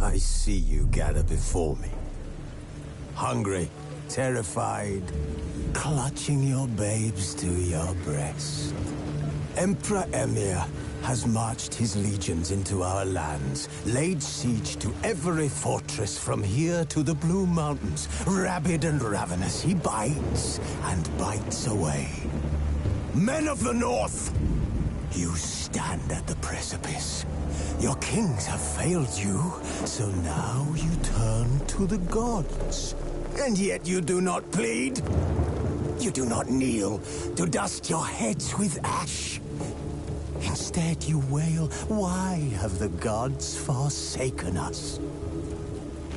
I see you gather before me. Hungry, terrified, clutching your babes to your breast. Emperor Emir has marched his legions into our lands, laid siege to every fortress from here to the Blue Mountains. Rabid and ravenous, he bites and bites away. Men of the North, you stand at the precipice. Your kings have failed you, so now you turn to the gods. And yet you do not plead. You do not kneel to dust your heads with ash. Instead you wail, why have the gods forsaken us?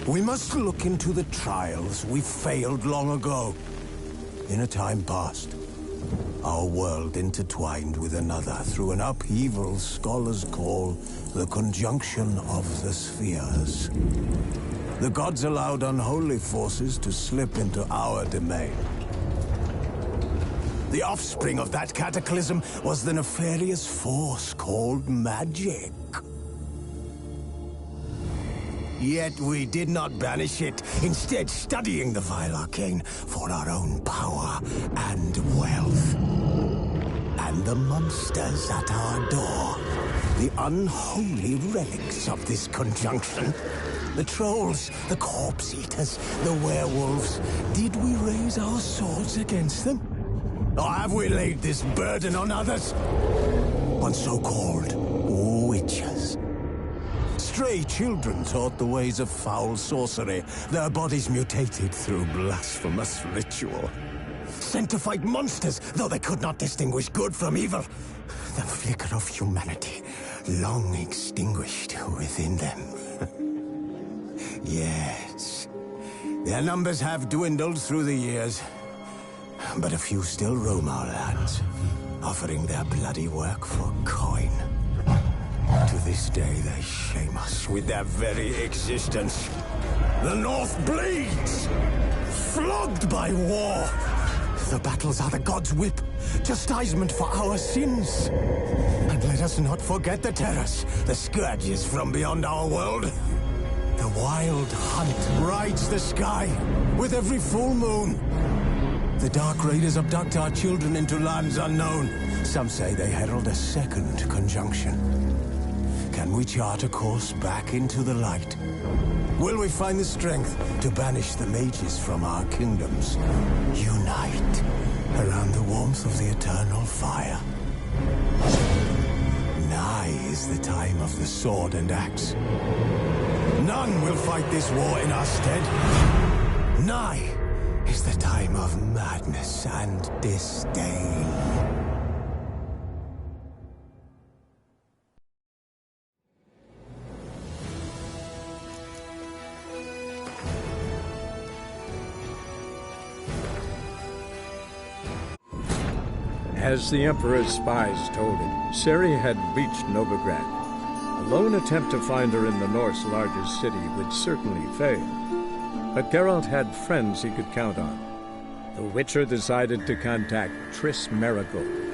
We must look into the trials we failed long ago. In a time past, our world intertwined with another through an upheaval scholars call the conjunction of the spheres. The gods allowed unholy forces to slip into our domain. The offspring of that cataclysm was the nefarious force called magic. Yet we did not banish it, instead studying the vile arcane for our own power and wealth. And the monsters at our door, the unholy relics of this conjunction. The trolls, the corpse eaters, the werewolves. Did we raise our swords against them? Or have we laid this burden on others? On so-called witches. Stray children taught the ways of foul sorcery, their bodies mutated through blasphemous ritual. Sent to fight monsters, though they could not distinguish good from evil. The flicker of humanity, long extinguished within them. Yes, their numbers have dwindled through the years. But a few still roam our lands, offering their bloody work for coin. To this day, they shame us with their very existence. The North bleeds, flogged by war. The battles are the gods' whip, chastisement for our sins. And let us not forget the terrors, the scourges from beyond our world. The wild hunt rides the sky with every full moon. The Dark Raiders abduct our children into lands unknown. Some say they herald a second conjunction. Can we chart a course back into the light? Will we find the strength to banish the mages from our kingdoms? Unite around the warmth of the eternal fire. Nigh is the time of the sword and axe. None will fight this war in our stead. Nigh is the time of madness and disdain. As the Emperor's spies told him, Ciri had reached Novigrad. A lone attempt to find her in the North's largest city would certainly fail. But Geralt had friends he could count on. The Witcher decided to contact Triss Merigold.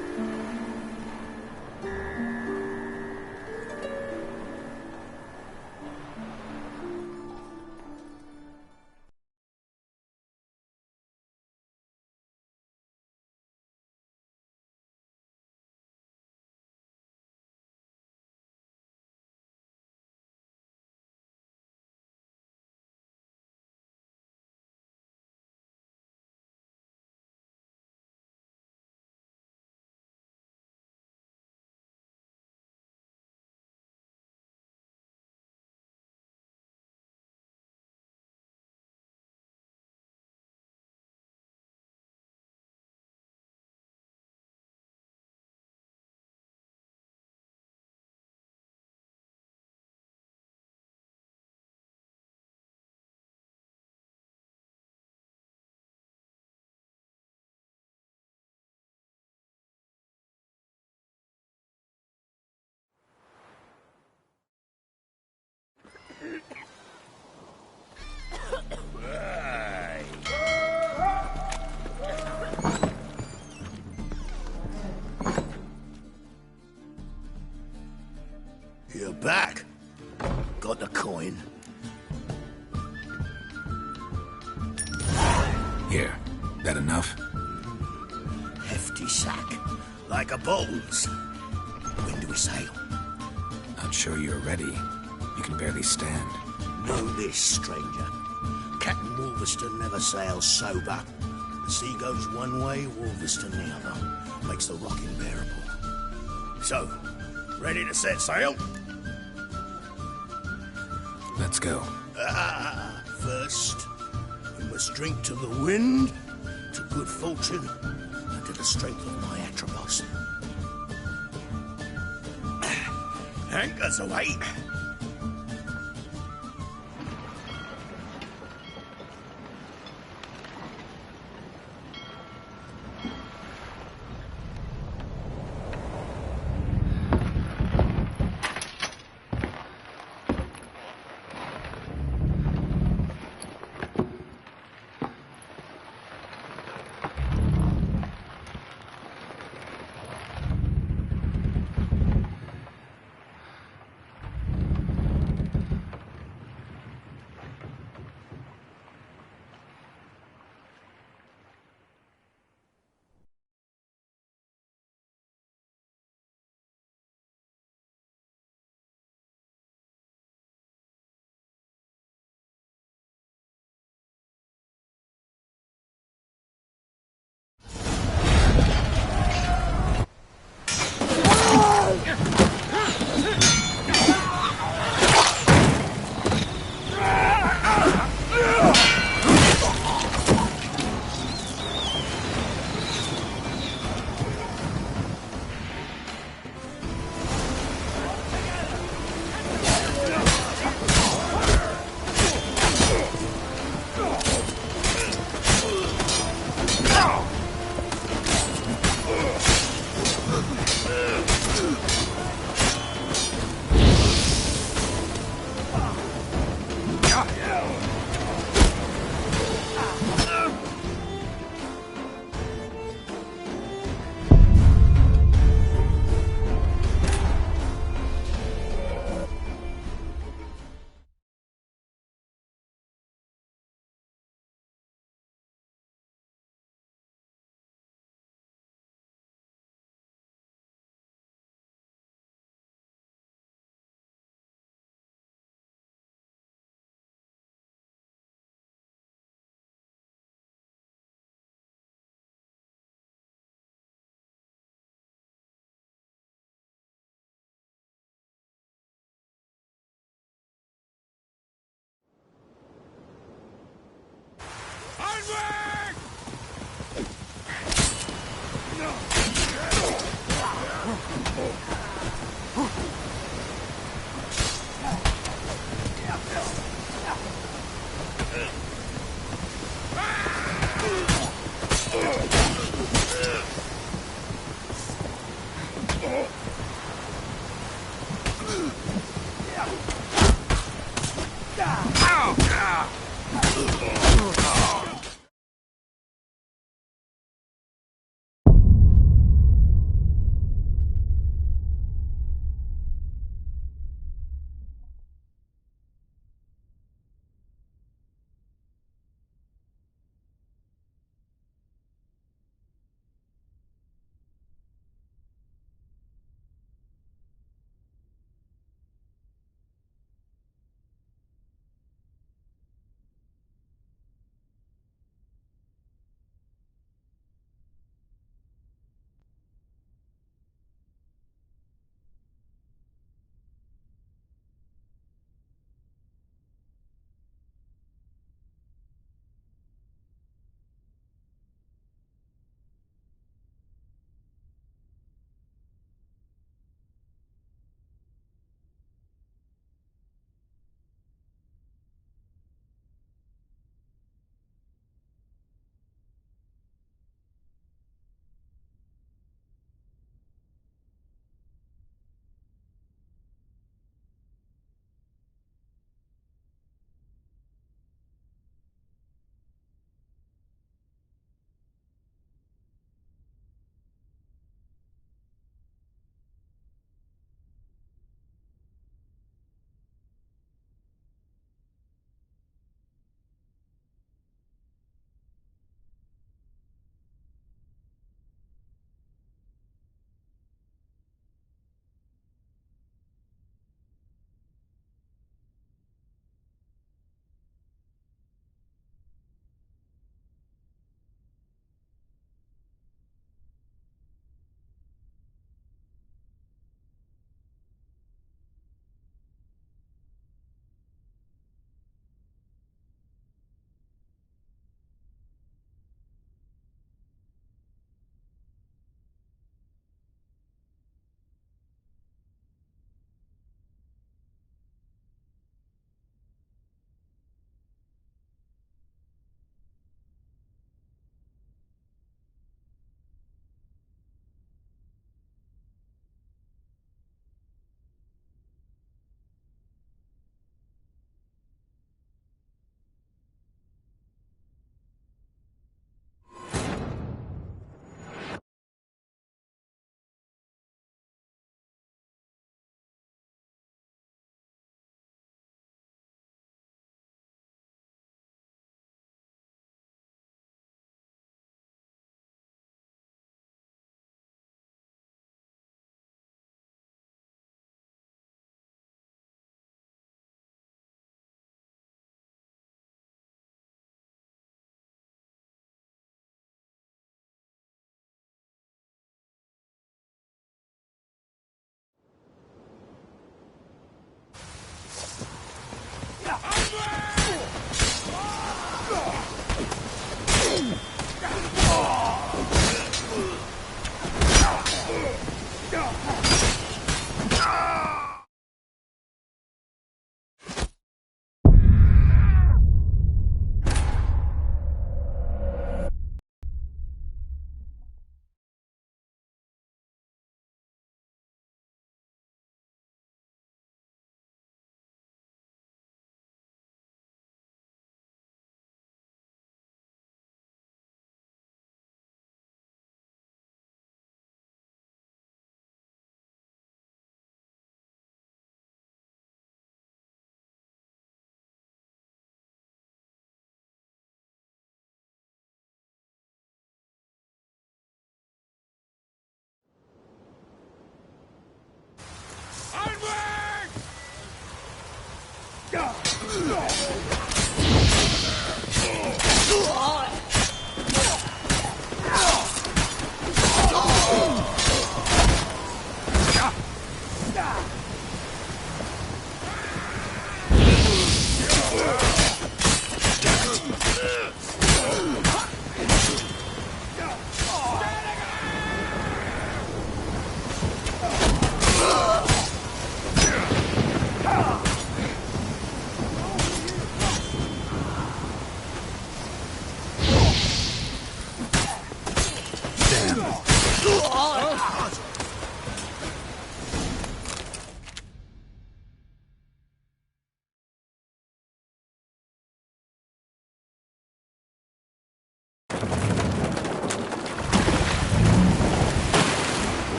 Here, that enough? Hefty sack, like a bull's. When do we sail? Not sure you're ready. You can barely stand. Know this, stranger. Captain Wolverston never sails sober. The sea goes one way, Wolverston the other. Makes the rock unbearable. So, ready to set sail? Let's go. First, we must drink to the wind, to good fortune, and to the strength of my Atropos. Anchors away!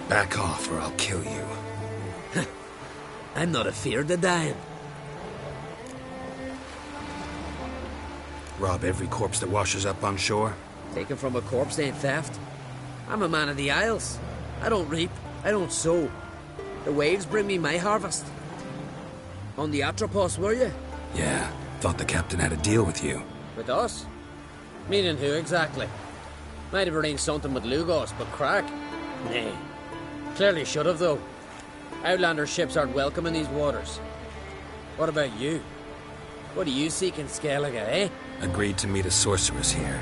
Back off or I'll kill you. I'm not afeard of dying. Rob every corpse that washes up on shore? Taken from a corpse ain't theft. I'm a man of the Isles. I don't reap, I don't sow. The waves bring me my harvest. On the Atropos, were you? Yeah, thought the captain had a deal with you. With us? Meaning who exactly? Might have arranged something with Lugos, but crack? Nay. Clearly should have, though. Outlander ships aren't welcome in these waters. What about you? What do you seek in Skellige, eh? Agreed to meet a sorceress here.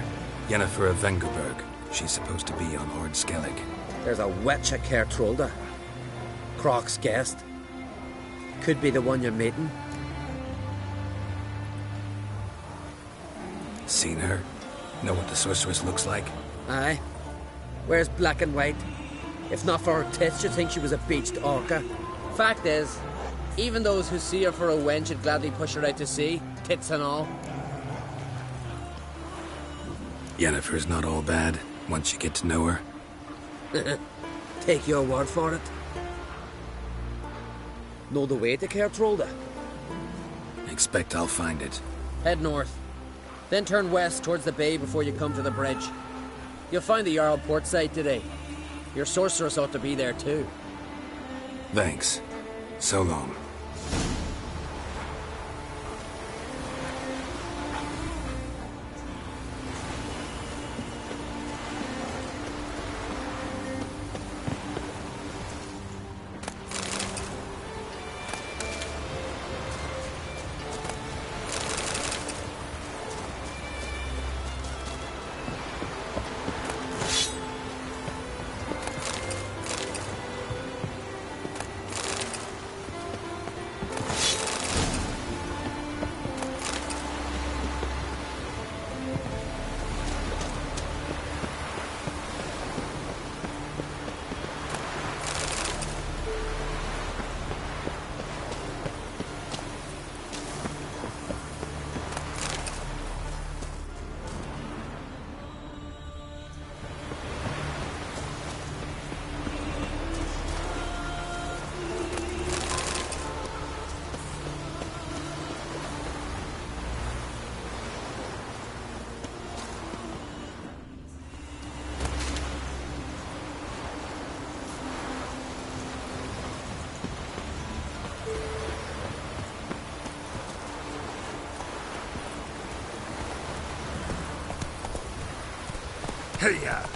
Yennefer of Vengerberg. She's supposed to be on Ord Skellig. There's a witch at Kertrolda. Croc's guest. Could be the one you're meeting. Seen her? Know what the sorceress looks like? Aye. Wears black and white. If not for her tits, you'd think she was a beached orca. Fact is, even those who see her for a wench would gladly push her out to sea, tits and all. Yennefer's not all bad, once you get to know her. Take your word for it. Know the way to Kertrolda? Expect I'll find it. Head north. Then turn west towards the bay before you come to the bridge. You'll find the Jarl port site today. Your sorceress ought to be there too. Thanks. So long. Hey-ya!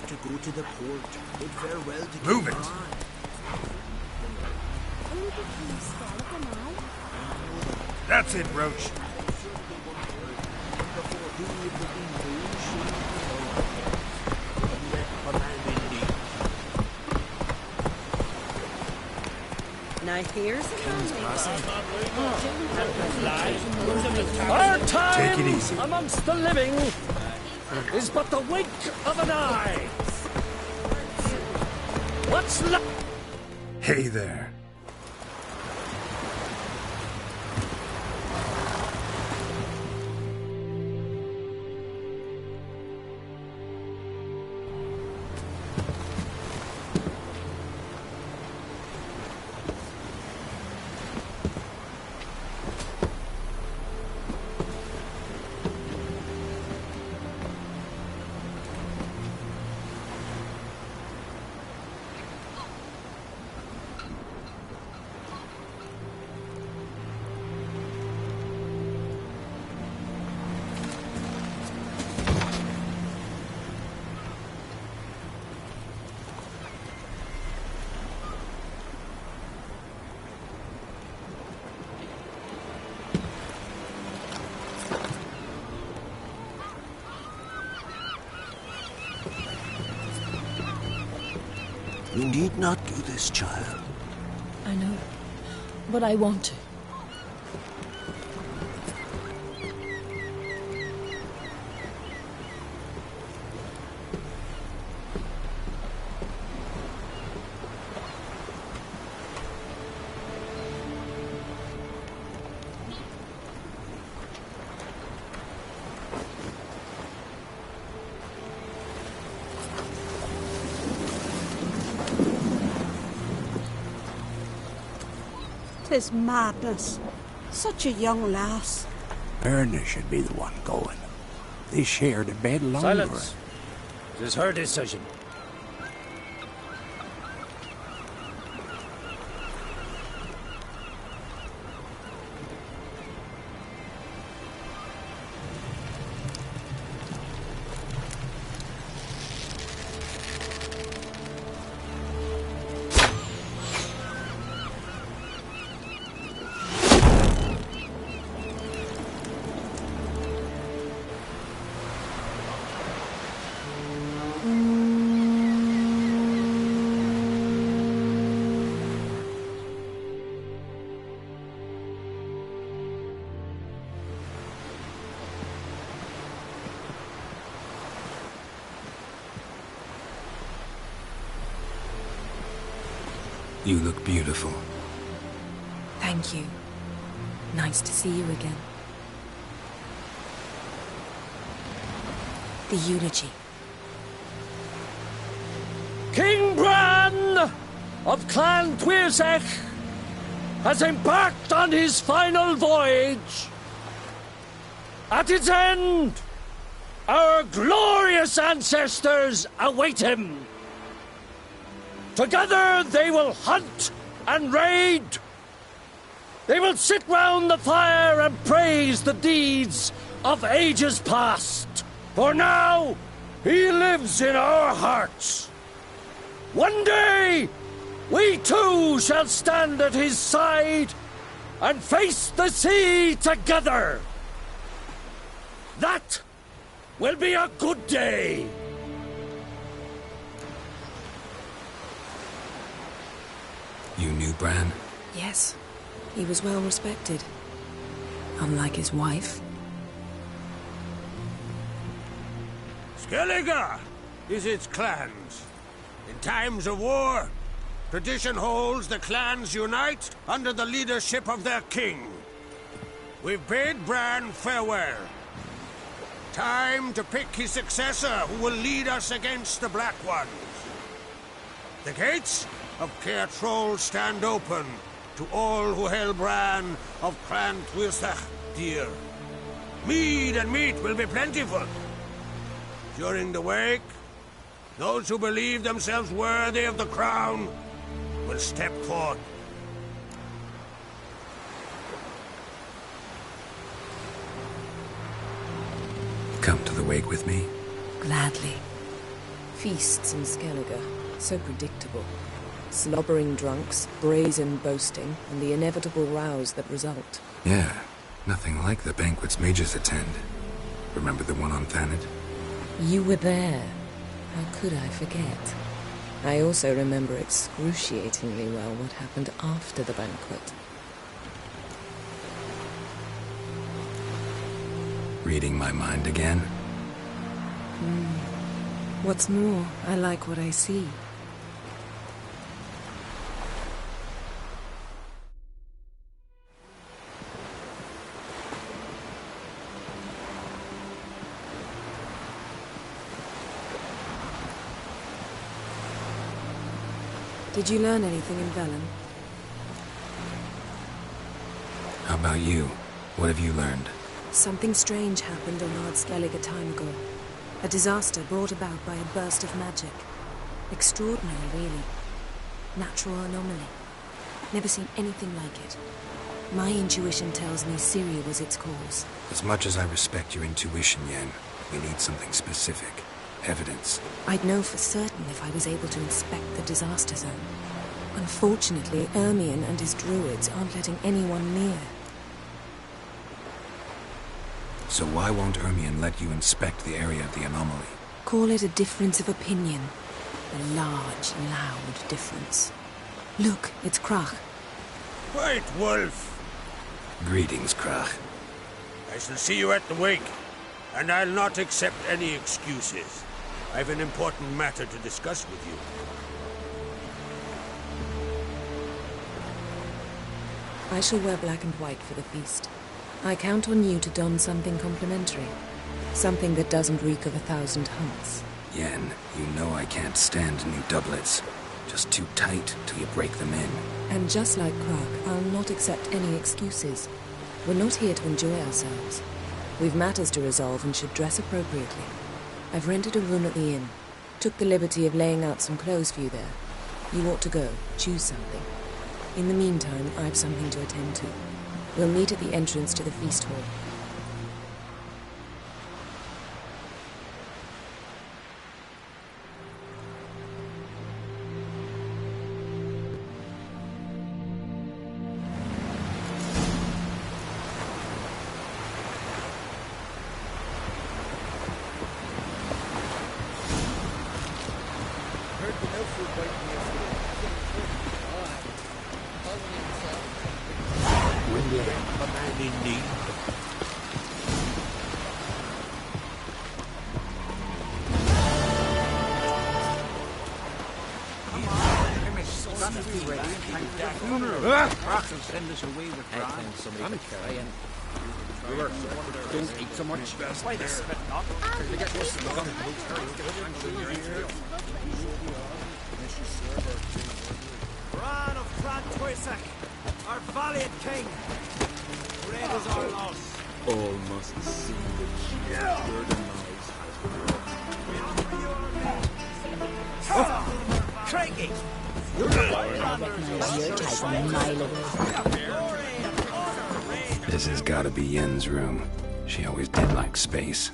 to go to the port. Bid farewell to Move King it. Bran. That's it, Roach. Now here's Our time Take it easy. amongst the living is but the wink of an eye. What's left? Hey there. You need not do this, child. I know, but I want to. Tis madness. Such a young lass. Erna should be the one going. They shared a bed longer. Silence. It is her decision. You look beautiful. Thank you. Nice to see you again. The eulogy. King Bran of Clan Tuirsech has embarked on his final voyage. At its end, our glorious ancestors await him. Together they will hunt and raid. They will sit round the fire and praise the deeds of ages past. For now, he lives in our hearts. One day, we too shall stand at his side and face the sea together. That will be a good day. You knew Bran? Yes, he was well respected. Unlike his wife. Skellige is its clans. In times of war, tradition holds the clans unite under the leadership of their king. We've bid Bran farewell. Time to pick his successor who will lead us against the Black Ones. The gates of Caer Troll stand open to all who held Bran of Clan Tuirsech dear. Mead and meat will be plentiful. During the wake, those who believe themselves worthy of the crown will step forth. Come to the wake with me? Gladly. Feasts in Skellige, so predictable. Slobbering drunks, brazen boasting, and the inevitable rows that result. Yeah, nothing like the banquets mages attend. Remember the one on Thanet? You were there. How could I forget? I also remember excruciatingly well what happened after the banquet. Reading my mind again? What's more, I like what I see. Did you learn anything in Velen? How about you? What have you learned? Something strange happened on Ard Skellige a time ago. A disaster brought about by a burst of magic. Extraordinary, really. Natural anomaly. Never seen anything like it. My intuition tells me Syria was its cause. As much as I respect your intuition, Yen, we need something specific. Evidence. I'd know for certain if I was able to inspect the disaster zone. Unfortunately, Ermion and his druids aren't letting anyone near. So why won't Ermion let you inspect the area of the anomaly? Call it a difference of opinion. A large, loud difference. Look, it's Krach. White Wolf! Greetings, Krach. I shall see you at the wake, and I'll not accept any excuses. I've an important matter to discuss with you. I shall wear black and white for the feast. I count on you to don something complimentary. Something that doesn't reek of 1,000 hunts. Yen, you know I can't stand new doublets. Just too tight till you break them in. And just like Krach, I'll not accept any excuses. We're not here to enjoy ourselves. We've matters to resolve and should dress appropriately. I've rented a room at the inn. Took the liberty of laying out some clothes for you there. You ought to go. Choose something. In the meantime, I have something to attend to. We'll meet at the entrance to the feast hall. Don't eat so much. Why the spit not? Bran of Clan Twisak, our valiant king. Great is our loss. All must see the chief's burden lies. Craigie! This has gotta be Yen's room. She always did like space.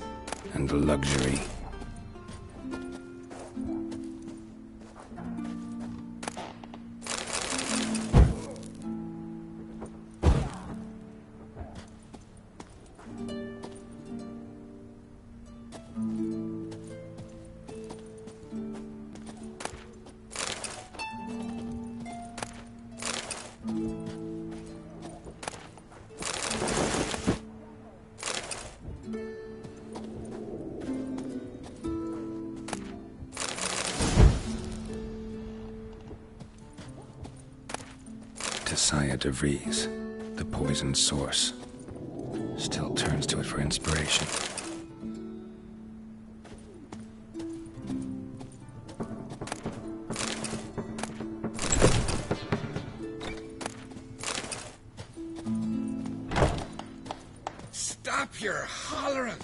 And luxury. Saya de Vries, the poison source, still turns to it for inspiration. Stop your hollering!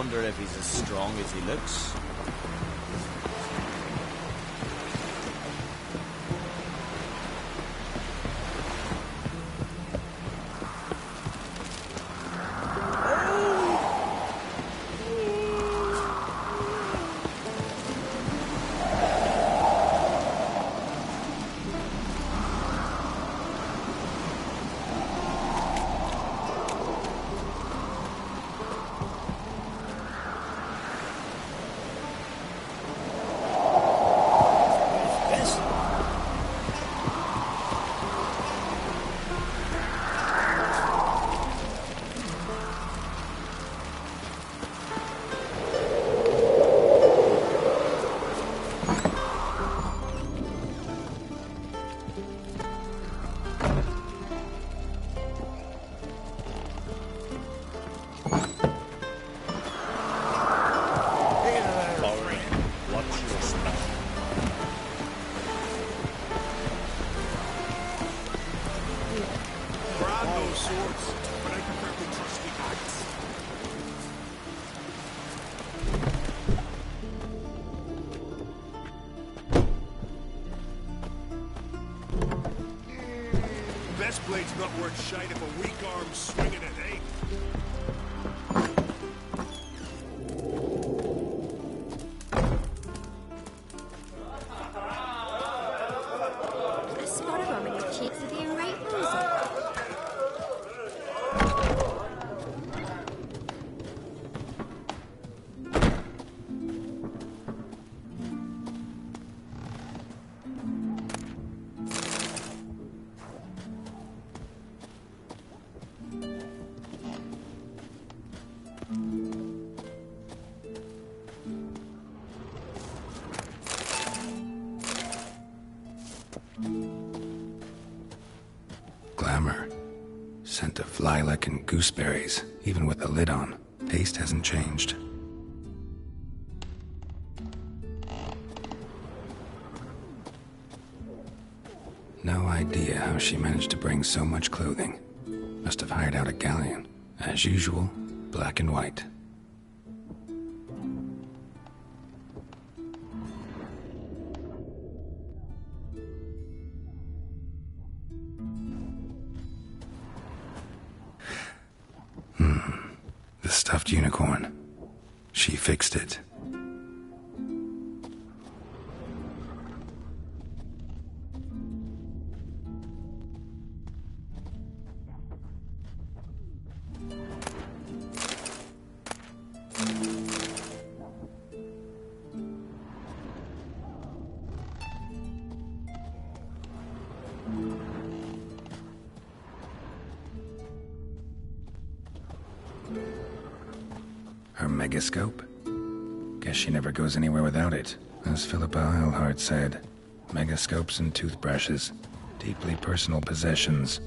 wonder if he's as strong as he looks. Best blade's not worth shite if a weak arm's swinging it, eh? A spot of rum in your cheeks are being right rosy. Glamour. Scent of lilac and gooseberries, even with the lid on. Taste hasn't changed. No idea how she managed to bring so much clothing. Must have hired out a galleon. As usual, black and white. The stuffed unicorn. She fixed it. Her megascope? Guess she never goes anywhere without it. As Philippa Eilhart said, megascopes and toothbrushes, deeply personal possessions.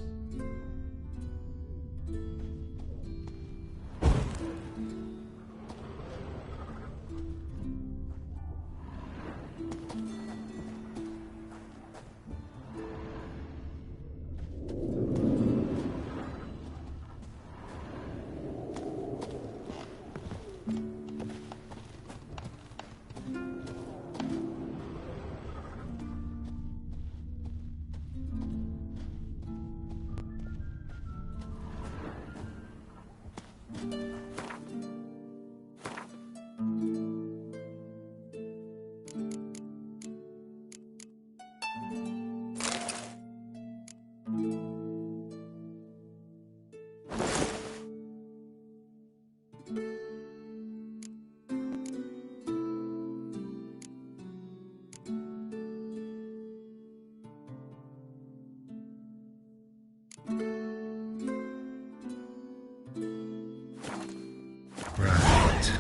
Right.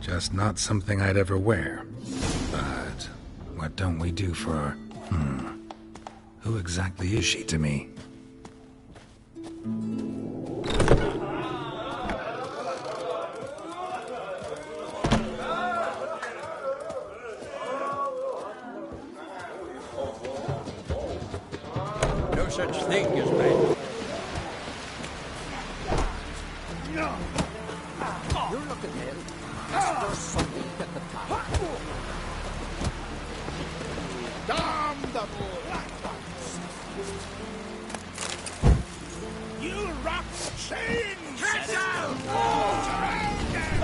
Just not something I'd ever wear. But what don't we do for our... Who exactly is she to me? No such thing as bad. You're looking ill. Damn the black ones! You'll rock the chains! Catch out! Surround them!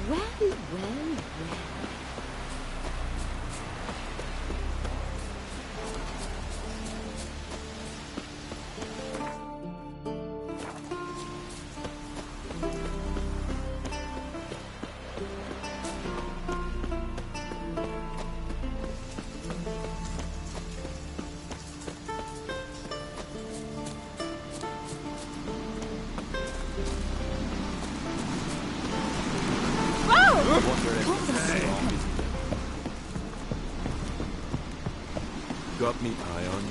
Well. Got me eye on you?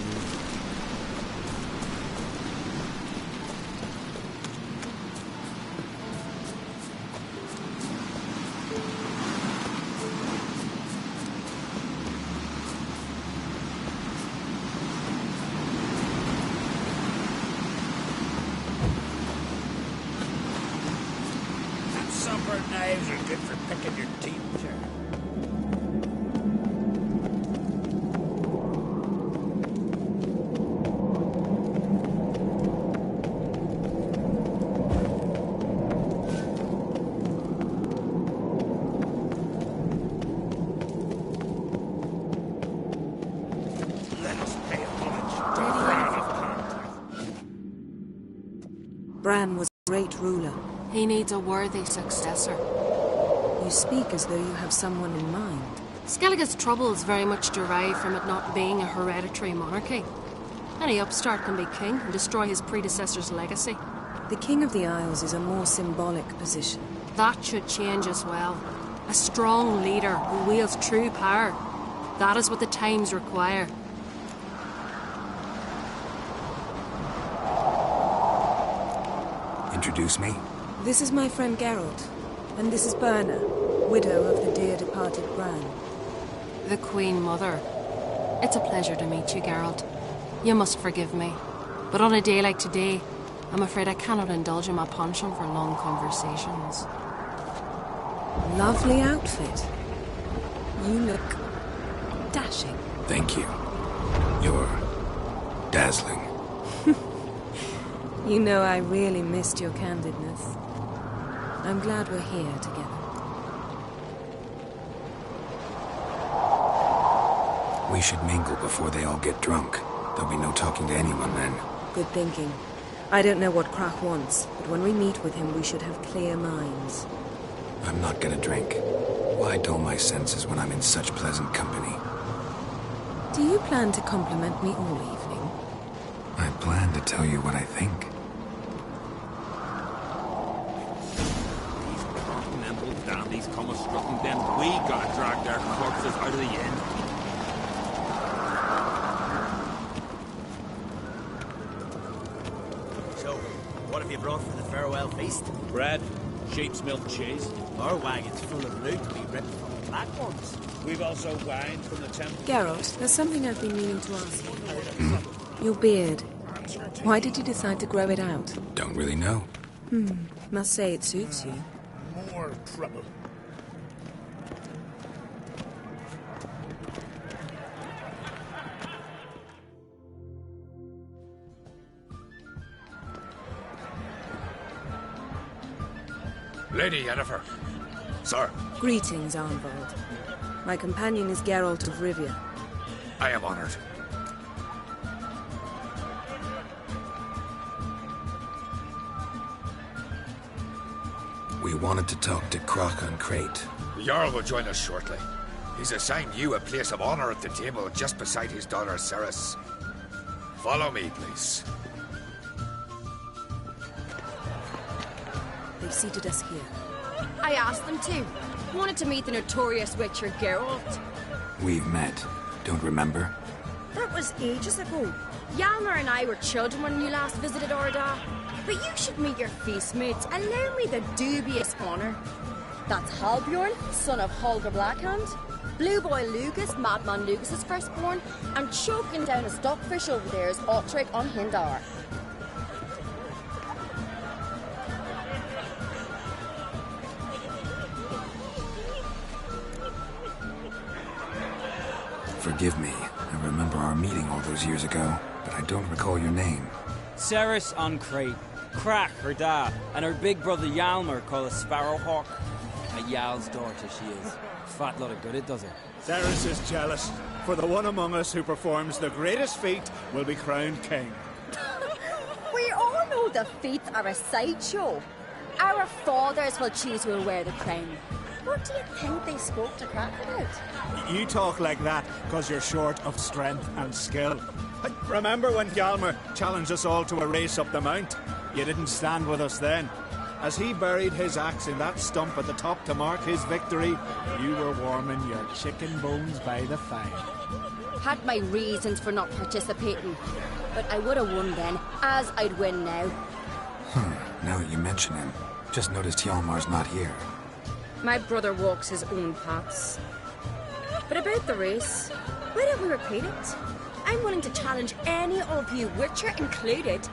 Supper knives are good for picking your teeth. Bran was a great ruler. He needs a worthy successor. You speak as though you have someone in mind. Skellige's troubles very much derive from it not being a hereditary monarchy. Any upstart can be king and destroy his predecessor's legacy. The King of the Isles is a more symbolic position. That should change as well. A strong leader who wields true power. That is what the times require. Introduce me? This is my friend Geralt, and this is Berna, widow of the dear departed Bran. The Queen Mother. It's a pleasure to meet you, Geralt. You must forgive me, but on a day like today, I'm afraid I cannot indulge in my penchant for long conversations. Lovely outfit. You look dashing. Thank you. You're dazzling. You know, I really missed your candidness. I'm glad we're here together. We should mingle before they all get drunk. There'll be no talking to anyone then. Good thinking. I don't know what Krach wants, but when we meet with him, we should have clear minds. I'm not gonna drink. Why dull my senses when I'm in such pleasant company? Do you plan to compliment me all evening? I plan to tell you what I think. Continental dandies come a-strutting, then we gotta drag their corpses out of the inn. So, what have you brought for the farewell feast? Bread, sheep's milk cheese. Our wagon's full of loot to be ripped from the black ones. We've also wine from the temple. Geralt, there's something I've been meaning to ask you. Your beard. Why did you decide to grow it out? Don't really know. Must say it suits you. More trouble. Lady Yennefer. Sir. Greetings, Arnvald. My companion is Geralt of Rivia. I am honored. We wanted to talk to Croc on Crate. The Jarl will join us shortly. He's assigned you a place of honor at the table just beside his daughter Ceres. Follow me, please. They've seated us here. I asked them to. Wanted to meet the notorious Witcher Geralt. We've met. Don't remember? That was ages ago. Hjalmar and I were children when you last visited Orda. But you should meet your feast mates. Allow me the dubious honor. That's Halbjorn, son of Holger Blackhand. Blue Boy Lugus, Madman Lugus' firstborn. And choking down a stockfish over there is Otric on Hindar. Forgive me. I remember our meeting all those years ago, but I don't recall your name. Ceres on Crate, Crack her da, and her big brother Hjalmar called a Sparrowhawk. A Jarl's daughter she is. Fat lot of good it does her. Ceres is jealous, for the one among us who performs the greatest feat will be crowned king. We all know the feats are a sideshow. Our fathers will choose who will wear the crown. What do you think they spoke to Crack about? You talk like that because you're short of strength and skill. Remember when Hjalmar challenged us all to a race up the mount? You didn't stand with us then. As he buried his axe in that stump at the top to mark his victory, you were warming your chicken bones by the fire. Had my reasons for not participating, but I would have won then, as I'd win now. Now that you mention him, just noticed Hjalmar's not here. My brother walks his own paths. But about the race, why don't we repeat it? I'm willing to challenge any of you, Witcher included.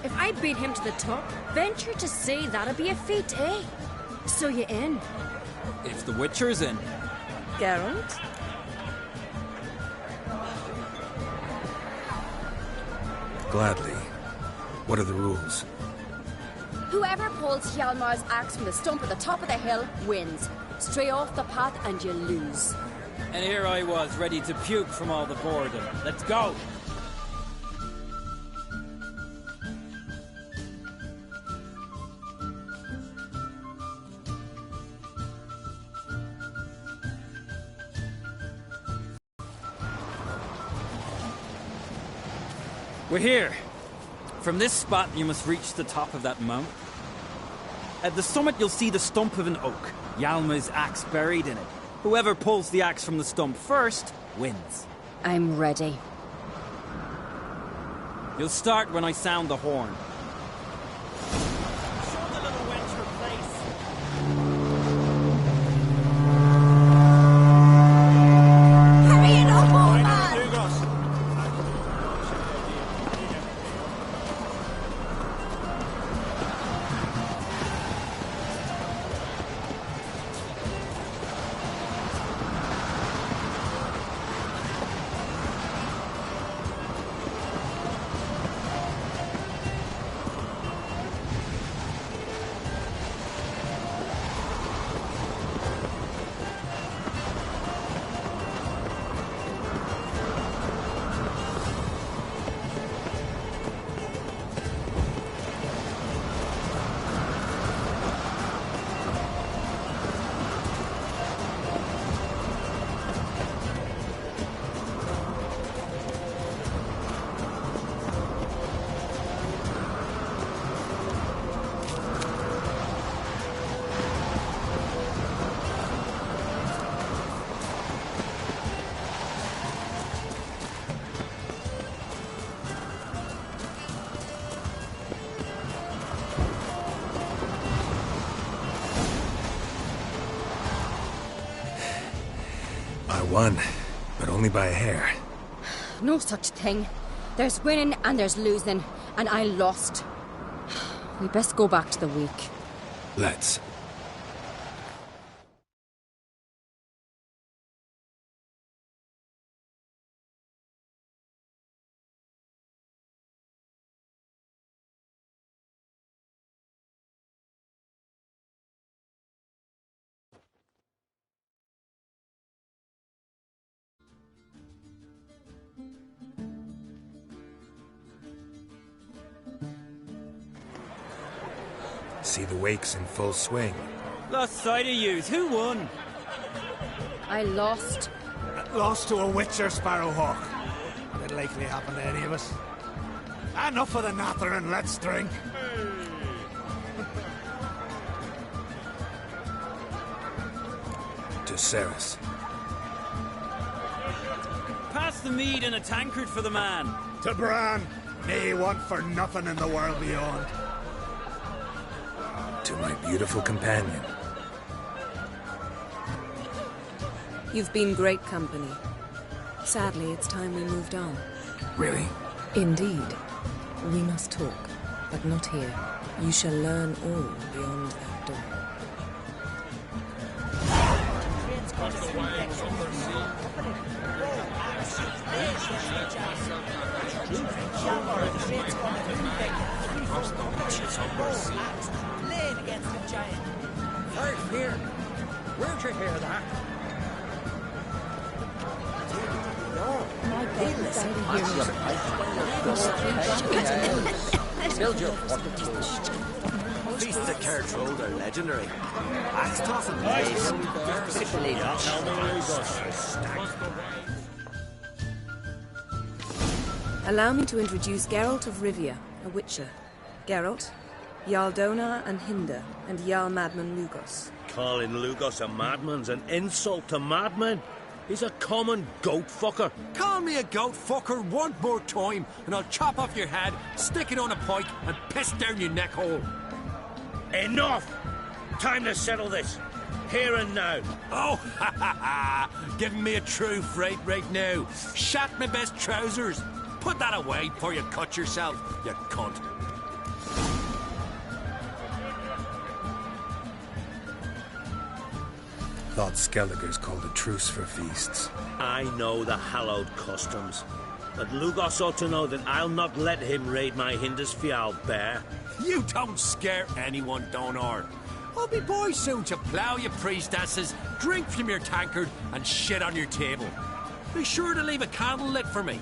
If I beat him to the top, venture to say that'd be a feat, eh? So you in? If the Witcher's in. Geralt? Gladly. What are the rules? Whoever pulls Hjalmar's axe from the stump at the top of the hill wins. Stray off the path and you lose. And here I was, ready to puke from all the boredom. Let's go! We're here. From this spot, you must reach the top of that mount. At the summit, you'll see the stump of an oak. Hjalmar's axe buried in it. Whoever pulls the axe from the stump first, wins. I'm ready. You'll start when I sound the horn. Won, but only by a hair. No such thing. There's winning and there's losing, and I lost. We best go back to the week. Let's. See the wakes in full swing. Lost sight of yous. Who won? I lost. Lost to a witcher, Sparrowhawk. That'd likely happen to any of us. Enough of the natter and let's drink. To Ceres. Pass the mead in a tankard for the man. To Bran. Me want for nothing in the world beyond. To my beautiful companion. You've been great company. Sadly, it's time we moved on. Really? Indeed. We must talk, but not here. You shall learn all beyond that door. Playing against the giant. Right here. Where'd you hear that? My goodness, I didn't Build your Feast the Carriage Road are legendary. Axe tossing place. Particularly Allow me to introduce Geralt of Rivia, a witcher. Geralt, Jarl Donar and Hinder, and Jarl Madman Lugos. Calling Lugos a madman's an insult to madmen. He's a common goat fucker. Call me a goat fucker one more time, and I'll chop off your head, stick it on a pike, and piss down your neck hole. Enough! Time to settle this. Here and now. Oh, ha ha ha! Giving me a true fright right now. Shat my best trousers. Put that away before you cut yourself, you cunt. Thought Skelliger's called a truce for feasts. I know the hallowed customs. But Lugos ought to know that I'll not let him raid my Hindisfial bear. You don't scare anyone, Donar. I'll be boys soon to plough your priestesses, drink from your tankard, and shit on your table. Be sure to leave a candle lit for me.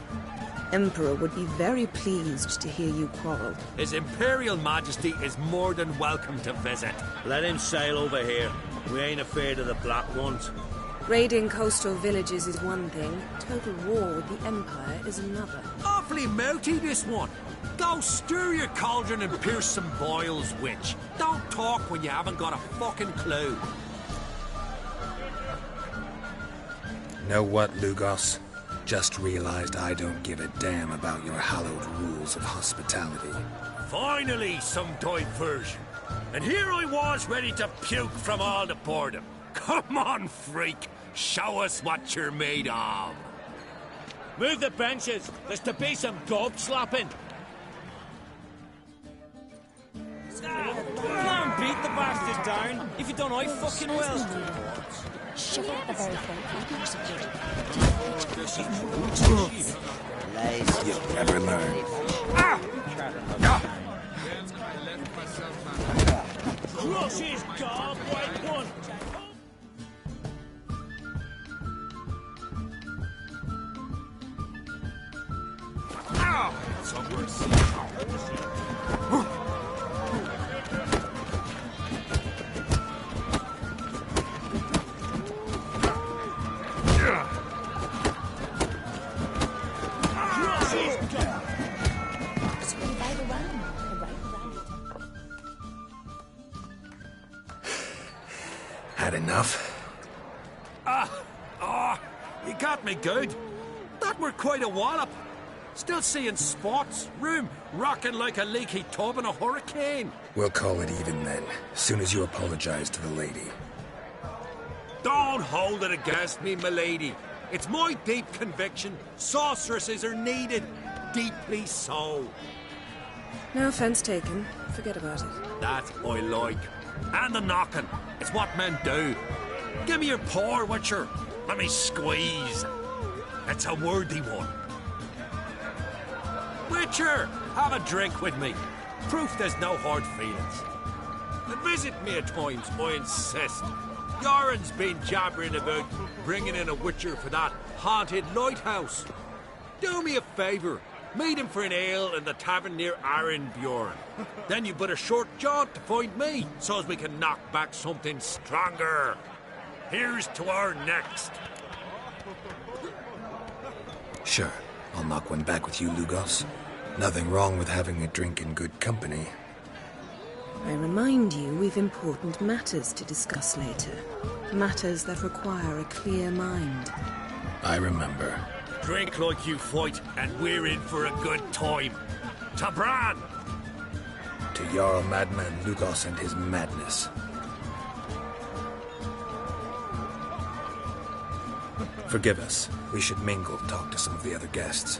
Emperor would be very pleased to hear you quarrel. His Imperial Majesty is more than welcome to visit. Let him sail over here. We ain't afraid of the Black Ones. Raiding coastal villages is one thing. Total war with the Empire is another. Awfully mouty, this one. Go stir your cauldron and pierce some boils, witch. Don't talk when you haven't got a fucking clue. Know what, Lugos? Just realized I don't give a damn about your hallowed rules of hospitality. Finally, some diversion. And here I was ready to puke from all the boredom. Come on, freak. Show us what you're made of. Move the benches. There's to be some gob slapping. Come on, beat the bastard down. If you don't, I fucking will. Shut up the very front. You never learn. Crush his gob, white one. Had enough? You got me good. That were quite a wallop. Still seeing spots, room rocking like a leaky tub in a hurricane. We'll call it even then, soon as you apologize to the lady. Don't hold it against me, milady. It's my deep conviction sorceresses are needed. Deeply so. No offense taken. Forget about it. That I like. And the knocking. It's what men do. Give me your paw, Witcher. Let me squeeze. It's a worthy one. Witcher, have a drink with me. Proof there's no hard feelings. And visit me at times, I insist. Yoren's been jabbering about bringing in a Witcher for that haunted lighthouse. Do me a favour. Meet him for an ale in the tavern near Arenbjorn. Then you but a short jaunt to find me, so as we can knock back something stronger. Here's to our next. Sure, I'll knock one back with you, Lugos. Nothing wrong with having a drink in good company. I remind you we've important matters to discuss later. Matters that require a clear mind. I remember. Drink like you fight, and we're in for a good time. To Bran! To Jarl Madman Lugos and his madness. Forgive us. We should mingle, talk to some of the other guests.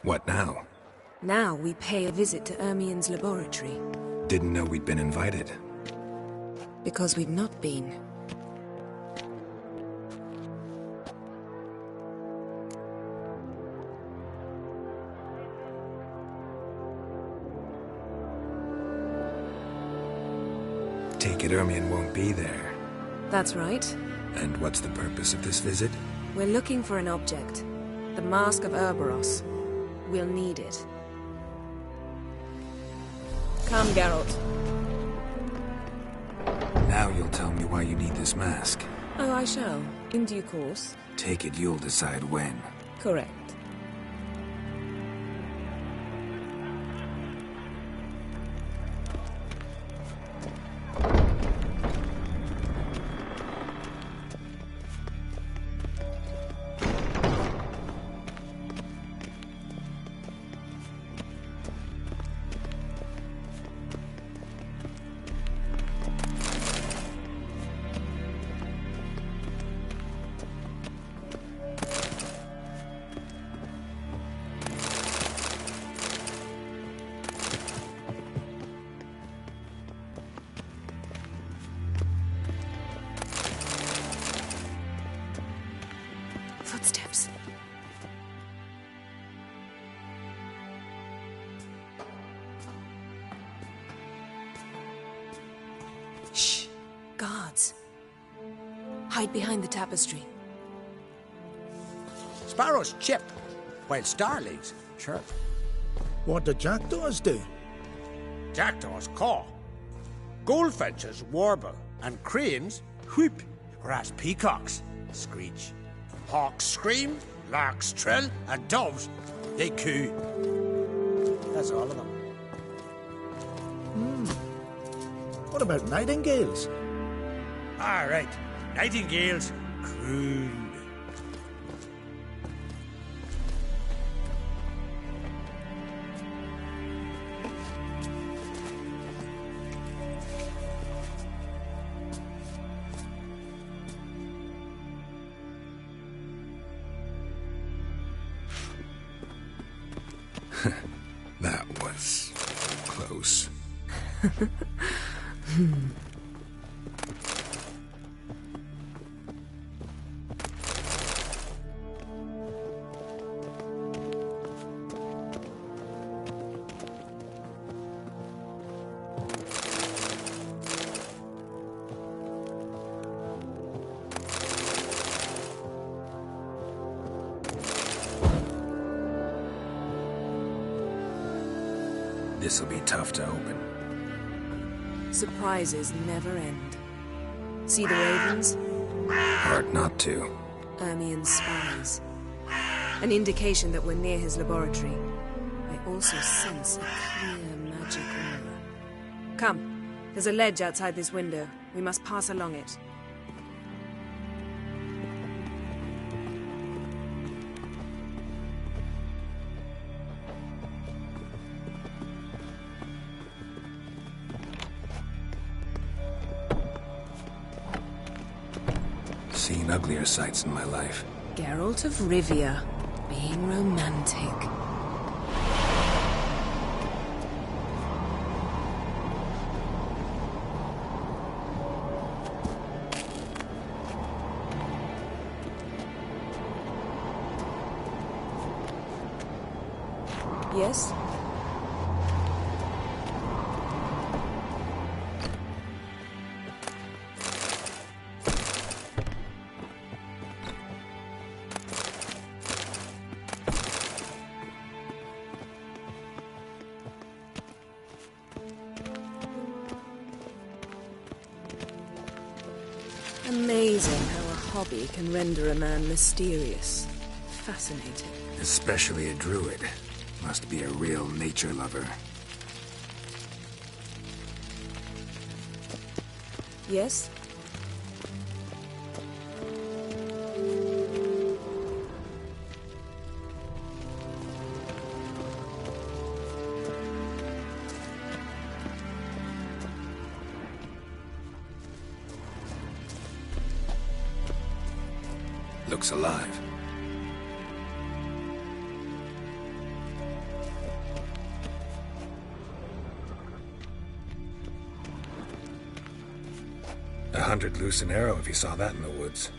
What now? Now we pay a visit to Ermien's laboratory. Didn't know we'd been invited. Because we've not been. Take it Ermien won't be there. That's right. And what's the purpose of this visit? We're looking for an object. The Mask of Urboros. We'll need it. Come, Geralt. Now you'll tell me why you need this mask. Oh, I shall. In due course. Take it you'll decide when. Correct. Footsteps. Shh. Guards. Hide behind the tapestry. Sparrows chip, while starlings chirp. What do jackdaws do? Jackdaws caw. Goldfinches warble, and cranes whoop, whereas peacocks screech. Hawks scream, larks trill, and doves, they coo. That's all of them. What about nightingales? All right, nightingales croon. That was close. This'll be tough to open. Surprises never end. See the ravens? Hard not to. Ermien's spies. An indication that we're near his laboratory. I also sense a clear magic aura. Come, there's a ledge outside this window. We must pass along it. Seen uglier sights in my life. Geralt of Rivia, being romantic. Yes? Amazing how a hobby can render a man mysterious. Fascinating. Especially a druid. Must be a real nature lover. Yes? Looks alive. $100 loose an arrow if you saw that in the woods.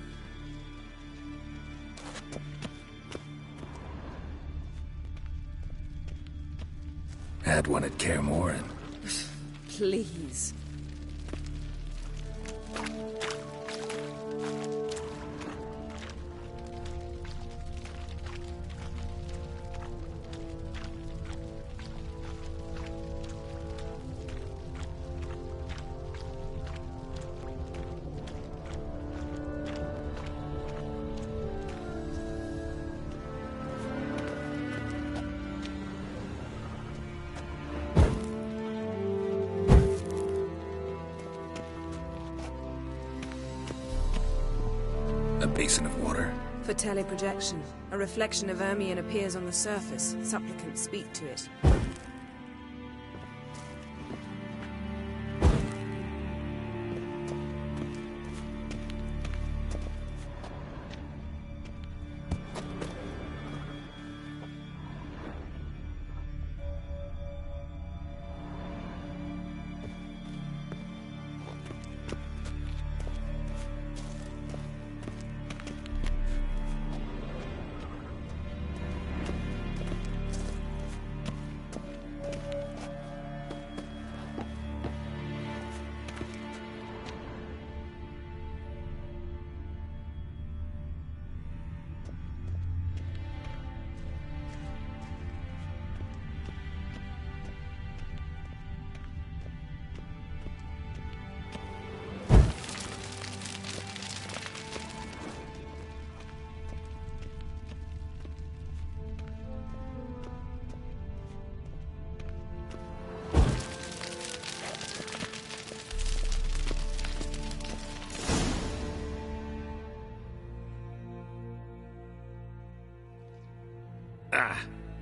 Had one at Kaer Morhen. Please. A basin of water. For teleprojection, a reflection of Ermion appears on the surface. Supplicants speak to it.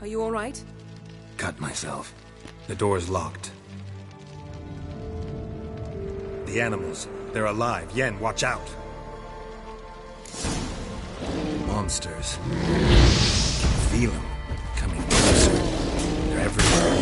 Are you all right? Cut myself. The door's locked. The animals. They're alive. Yen, watch out. Monsters. Feel them. Coming closer. They're everywhere.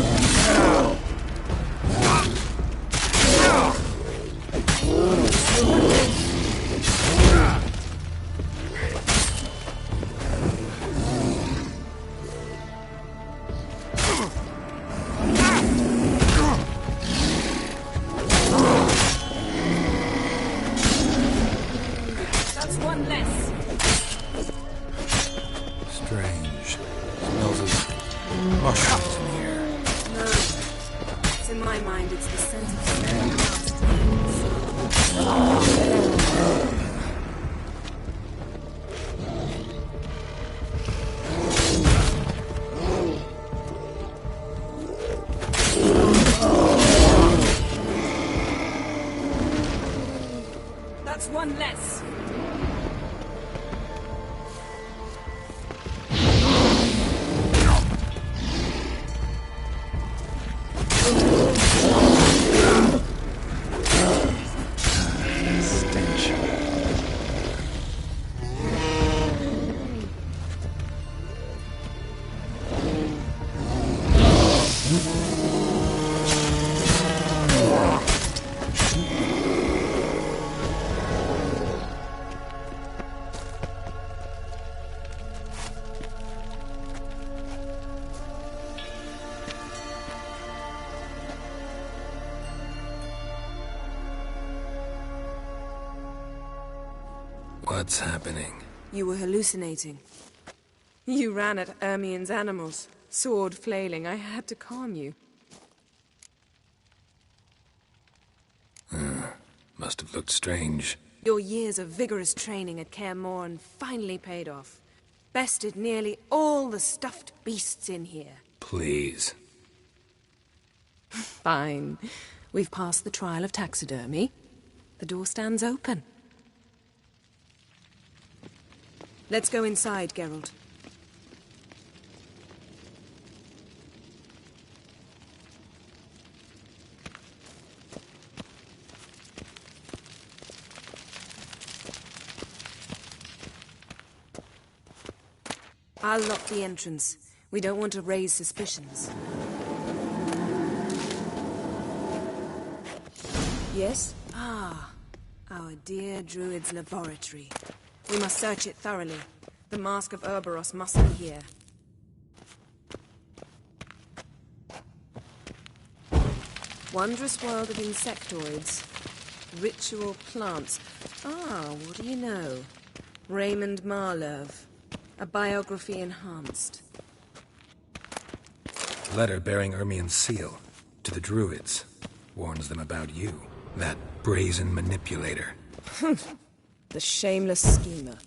One less. What's happening? You were hallucinating. You ran at Ermien's animals, sword flailing. I had to calm you. Must have looked strange. Your years of vigorous training at Kaer Morhen finally paid off. Bested nearly all the stuffed beasts in here. Please. Fine. We've passed the trial of taxidermy. The door stands open. Let's go inside, Geralt. I'll lock the entrance. We don't want to raise suspicions. Yes? Ah, our dear druid's laboratory. We must search it thoroughly. The Mask of Ouroboros must be here. Wondrous world of insectoids. Ritual plants. Ah, what do you know? Raymond Marlove. A biography enhanced. Letter bearing Ermien's seal to the druids. Warns them about you. That brazen manipulator. The shameless schemer.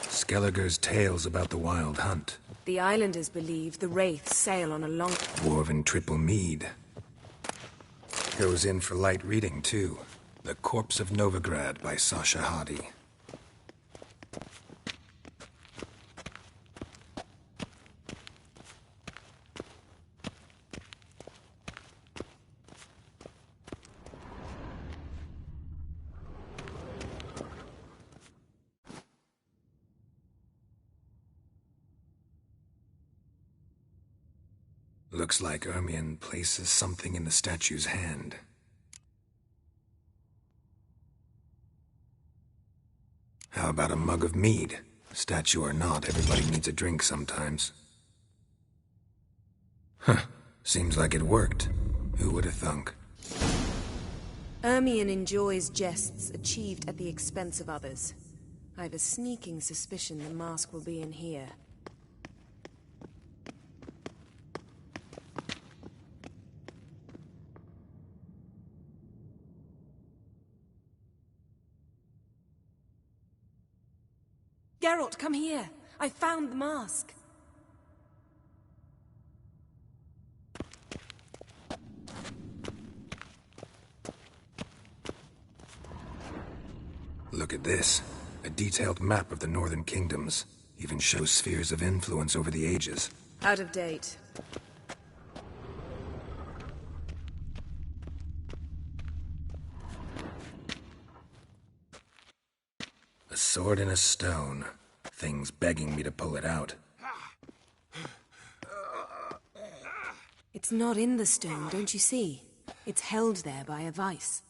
Skelliger's tales about the Wild Hunt. The islanders believe the wraiths sail on a long... Dwarven triple mead. Goes in for light reading, too. The Corpse of Novigrad by Sasha Hadi. Looks like Ermien places something in the statue's hand. How about a mug of mead? Statue or not, everybody needs a drink sometimes. Huh. Seems like it worked. Who would have thunk? Ermien enjoys jests achieved at the expense of others. I've a sneaking suspicion the mask will be in here. Geralt, come here. I found the mask. Look at this. A detailed map of the northern kingdoms. Even shows spheres of influence over the ages. Out of date. A sword in a stone. Thing's begging me to pull it out. It's not in the stone, don't you see? It's held there by a vice.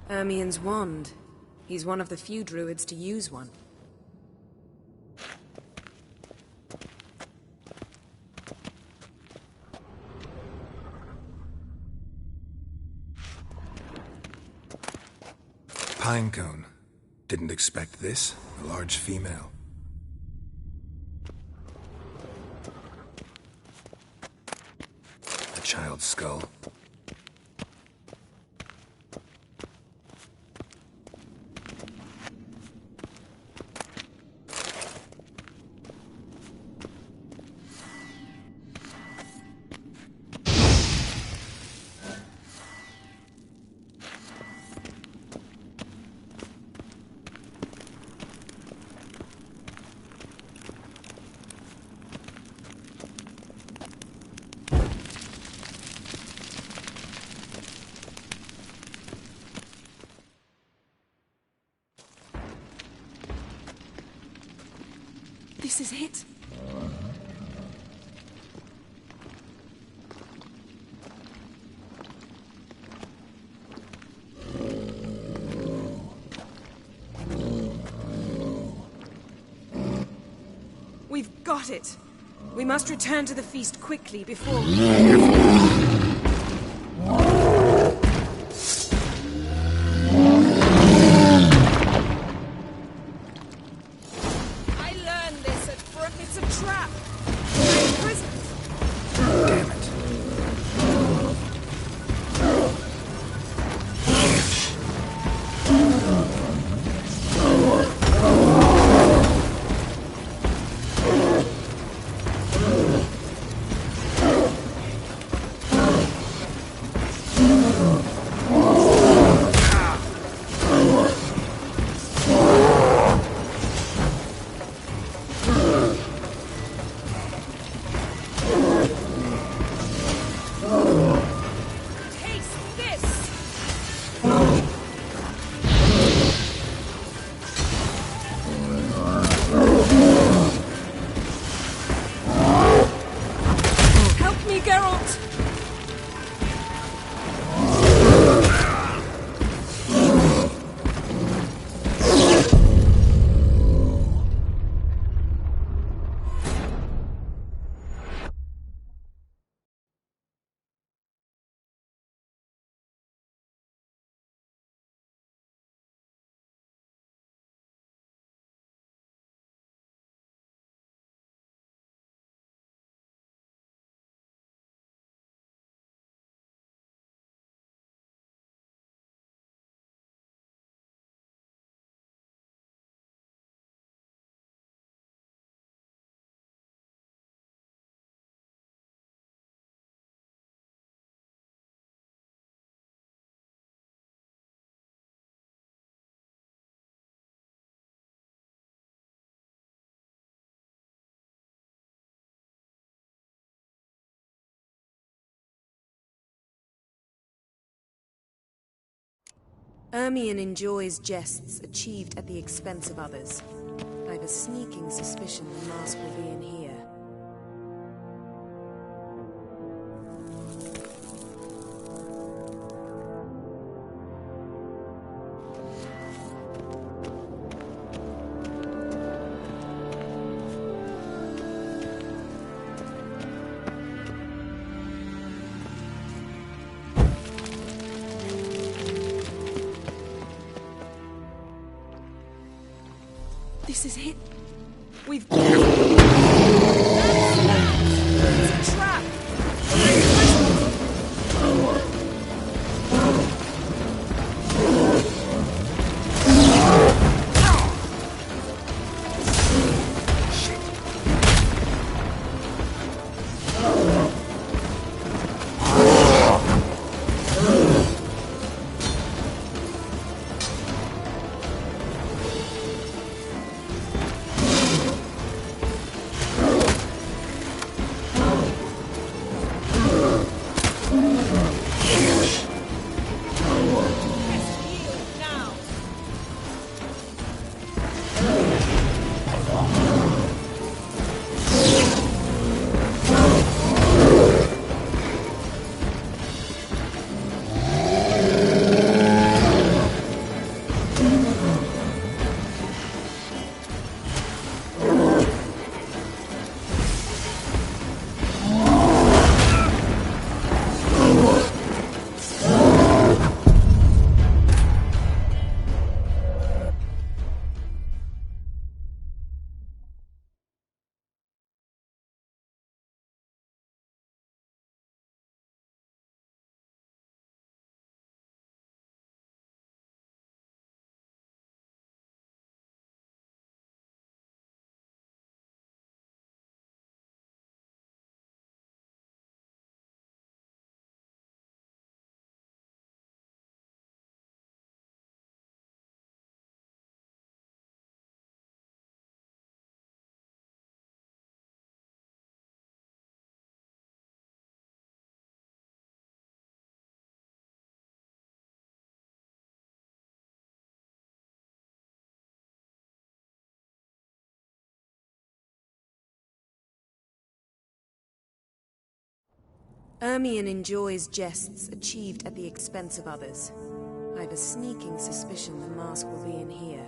Ermien's wand. He's one of the few druids to use one. Pinecone. Didn't expect this. A large female. A child's skull. This is it. We've got it. We must return to the feast quickly before I learned this at Brook. It's a trap. Prison. Damn it. Ermion enjoys jests achieved at the expense of others. I've a sneaking suspicion the mask will be in here. This is it. We've got it. It's a trap. Ermion enjoys jests achieved at the expense of others. I've a sneaking suspicion the mask will be in here.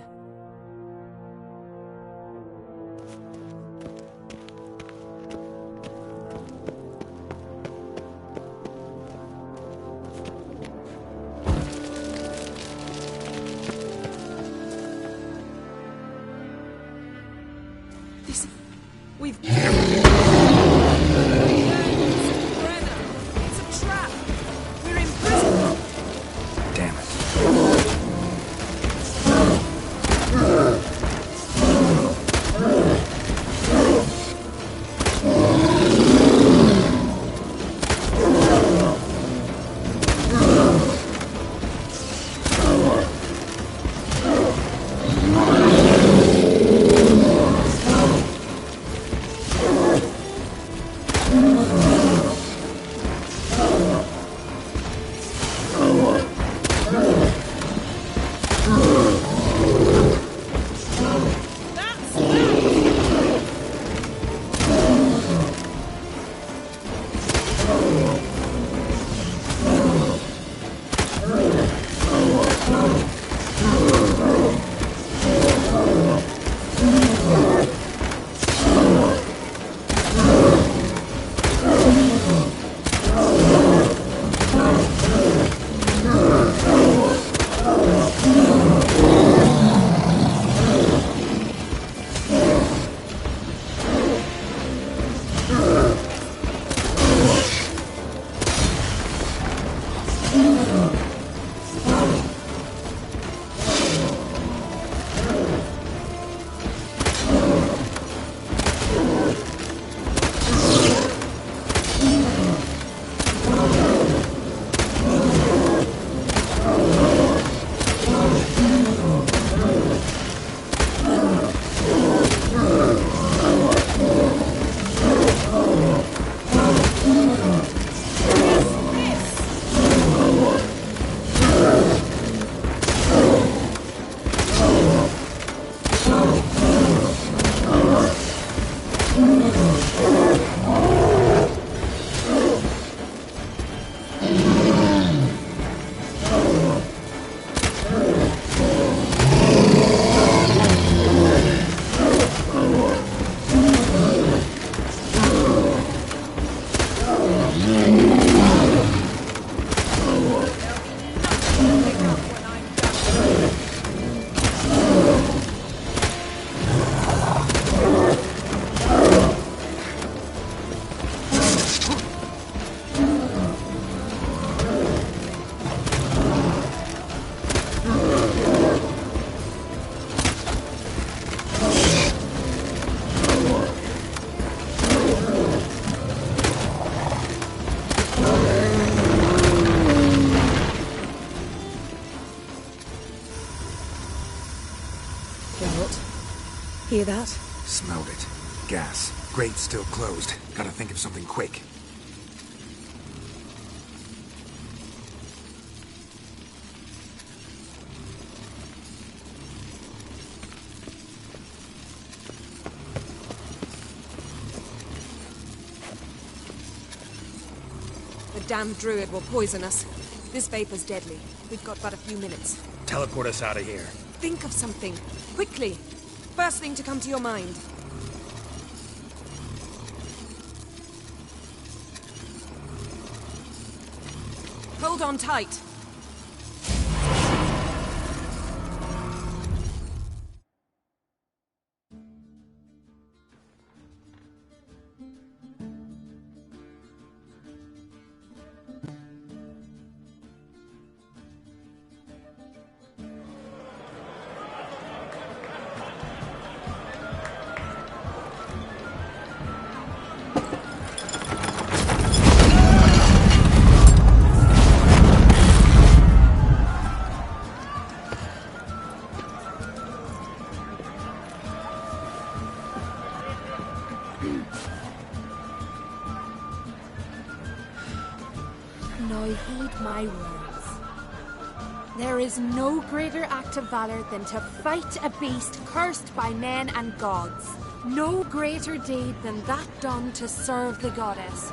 Hear that? Smelled it. Gas. Grate's still closed. Gotta think of something quick. The damned druid will poison us. This vapor's deadly. We've got but a few minutes. Teleport us out of here. Think of something. Quickly. First thing to come to your mind. Hold on tight. Now heed my words. There is no greater act of valor than to fight a beast cursed by men and gods. No greater deed than that done to serve the goddess.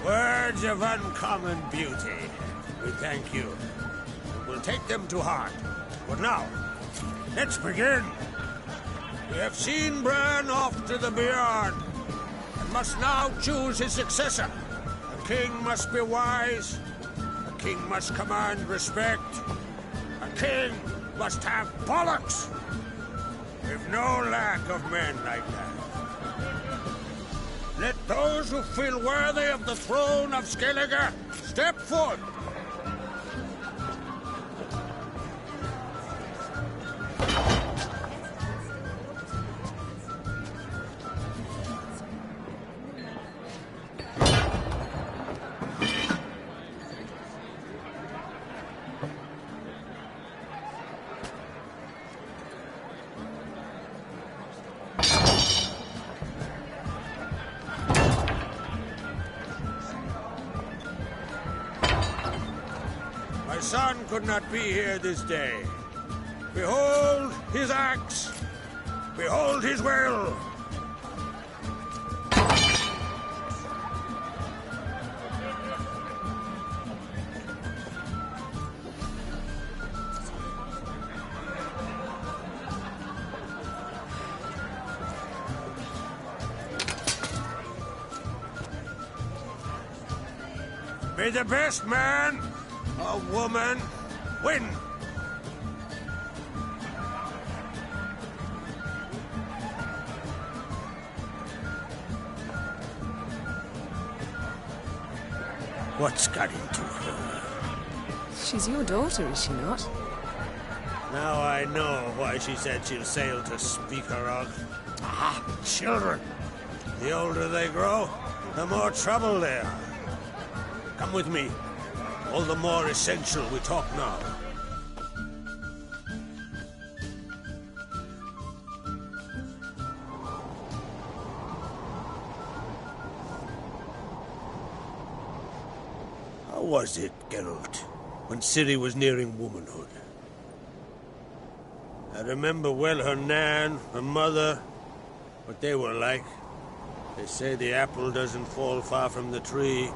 Words of uncommon beauty. We thank you. We'll take them to heart. But now, let's begin. We have seen Bran off to the Beyond, and must now choose his successor. A king must be wise. A king must command respect. A king must have bollocks. We've no lack of men like that. Let those who feel worthy of the throne of Skellige step forth. My son could not be here this day. Behold his axe. Behold his will. May the best man or woman win. What's got into her? She's your daughter, is she not? Now I know why she said she'll sail to speak her of. Ah, children. The older they grow, the more trouble they are. Come with me. All the more essential we talk now. How was it, Geralt, when Ciri was nearing womanhood? I remember well her nan, her mother, what they were like. They say the apple doesn't fall far from the tree.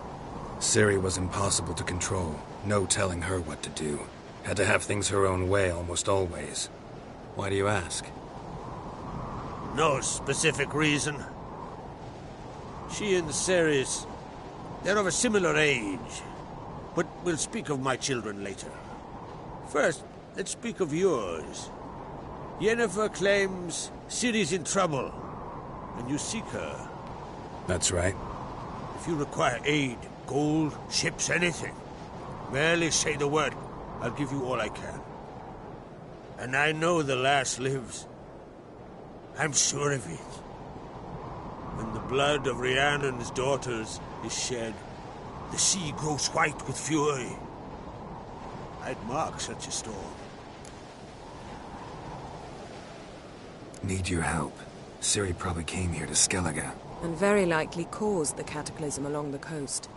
Ciri was impossible to control. No telling her what to do. Had to have things her own way almost always. Why do you ask? No specific reason. She and Ceres, they're of a similar age. But we'll speak of my children later. First, let's speak of yours. Yennefer claims Ciri's in trouble, and you seek her. That's right. If you require aid, gold, ships, anything, merely say the word. I'll give you all I can. And I know the lass lives. I'm sure of it. When the blood of Rhiannon's daughters is shed, the sea grows white with fury. I'd mark such a storm. Need your help. Ciri probably came here to Skellige. And very likely caused the cataclysm along the coast.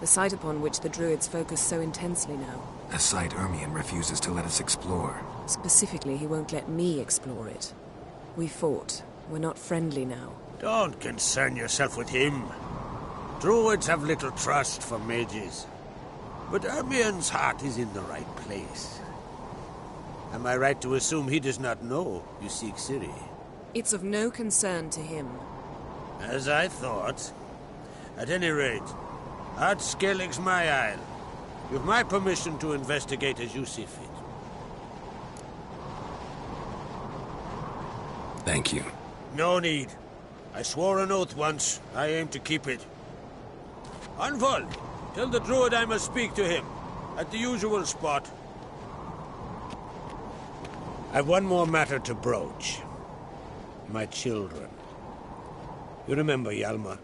The site upon which the Druids focus so intensely now. A site Ermion refuses to let us explore. Specifically, he won't let me explore it. We fought. We're not friendly now. Don't concern yourself with him. Druids have little trust for mages. But Ermion's heart is in the right place. Am I right to assume he does not know you seek Ciri? It's of no concern to him. As I thought. At any rate, Art Skellig's my isle. You've my permission to investigate as you see fit. Thank you. No need. I swore an oath once. I aim to keep it. Anvald, tell the druid I must speak to him. At the usual spot. I've one more matter to broach. My children. You remember Hjalmar?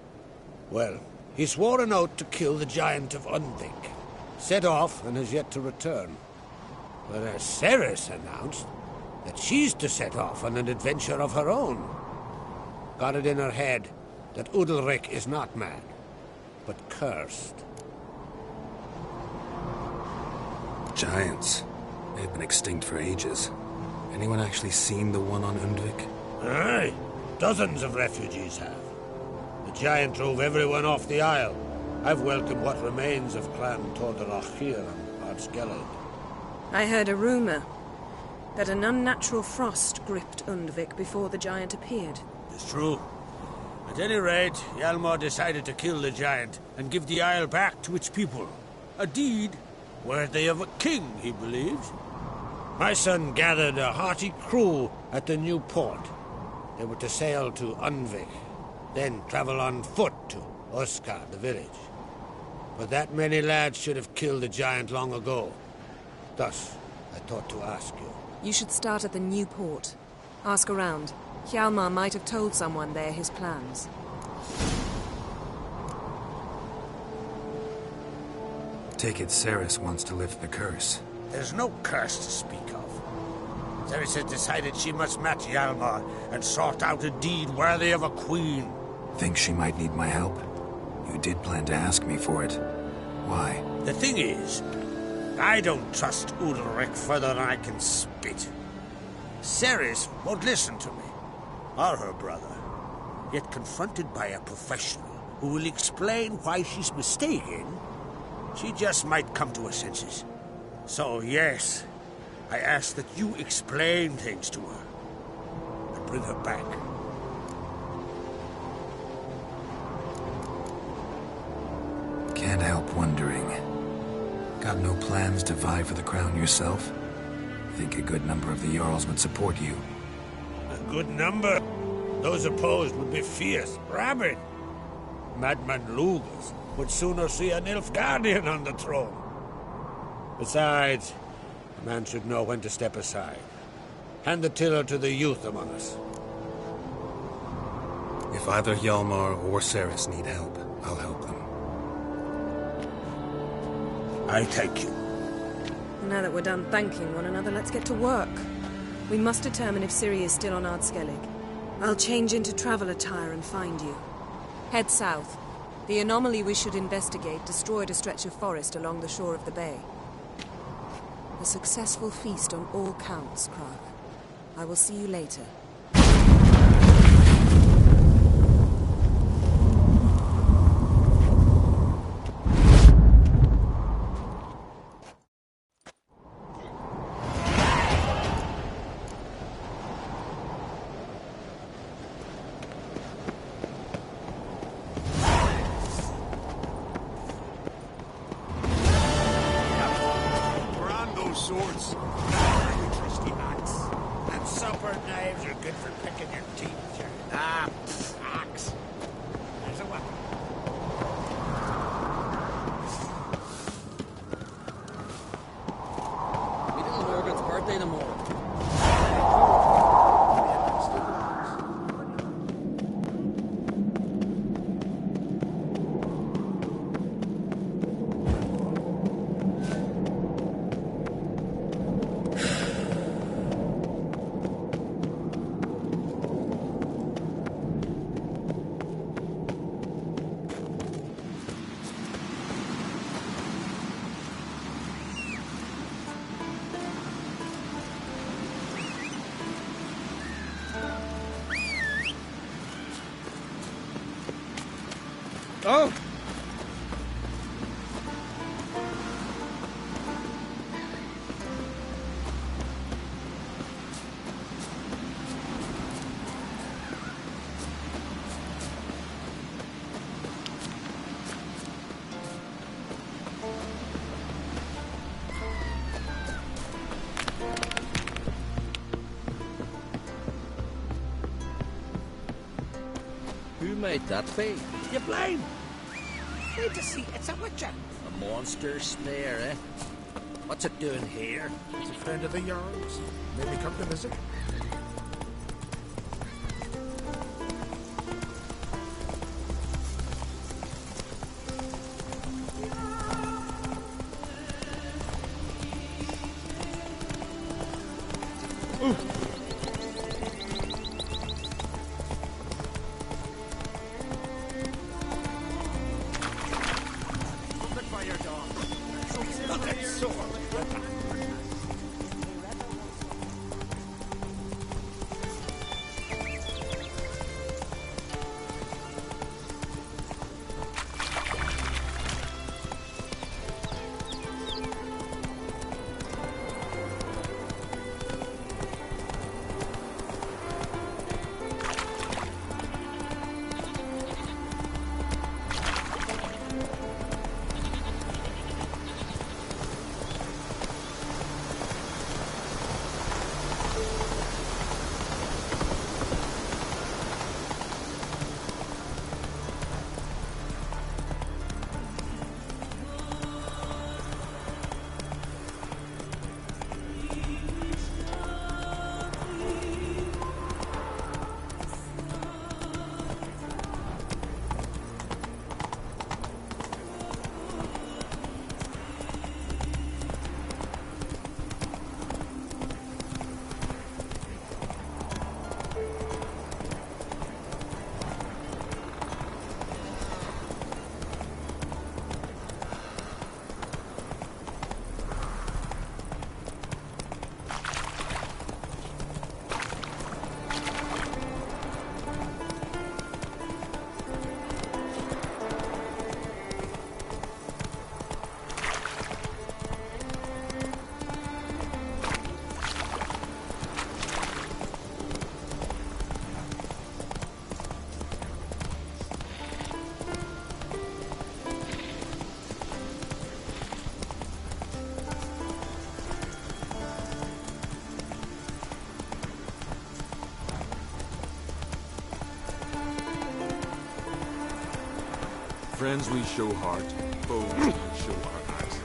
Well, he swore an oath to kill the giant of Undvik. Set off and has yet to return. Whereas Ceres announced that she's to set off on an adventure of her own. Got it in her head that Udalric is not mad, but cursed. Giants. They've been extinct for ages. Anyone actually seen the one on Undvik? Aye. Dozens of refugees have. The giant drove everyone off the isle. I've welcomed what remains of Clan Tordarach here on Ardskellig. I heard a rumor that an unnatural frost gripped Undvik before the giant appeared. It's true. At any rate, Hjalmar decided to kill the giant and give the isle back to its people. A deed worthy of a king, he believed. My son gathered a hearty crew at the new port. They were to sail to Undvik, then travel on foot to Oskar, the village. But that many lads should have killed the giant long ago. Thus, I thought to ask you. You should start at the new port. Ask around. Hjalmar might have told someone there his plans. Take it Ceres wants to lift the curse. There's no curse to speak of. Ceres has decided she must match Hjalmar and sort out a deed worthy of a queen. Think she might need my help? You did plan to ask me for it. Why? The thing is, I don't trust Ulrich further than I can spit. Ceres won't listen to me, or her brother. Yet confronted by a professional who will explain why she's mistaken, she just might come to her senses. So yes, I ask that you explain things to her and bring her back. Can't help wondering. Got no plans to vie for the crown yourself? Think a good number of the Jarls would support you. A good number? Those opposed would be fierce, rabid. Madman Lugas would sooner see an Nilfgaardian on the throne. Besides, a man should know when to step aside. Hand the tiller to the youth among us. If either Hjalmar or Ceres need help, I'll help them. I thank you. Now that we're done thanking one another, let's get to work. We must determine if Ciri is still on Ardskellig. I'll change into travel attire and find you. Head south. The anomaly we should investigate destroyed a stretch of forest along the shore of the bay. A successful feast on all counts, Krag. I will see you later. Swords, trusty axe, and supper knives are good for picking your teeth, sir. Axe. There's a weapon. We little Morgan's birthday tomorrow. Oh! Who made that be? You blind? Wait to see, it's a witcher. A monster snare, eh? What's it doing here? It's a friend of the Jarls. Maybe come to visit. Friends we show heart, foes we show our eyes.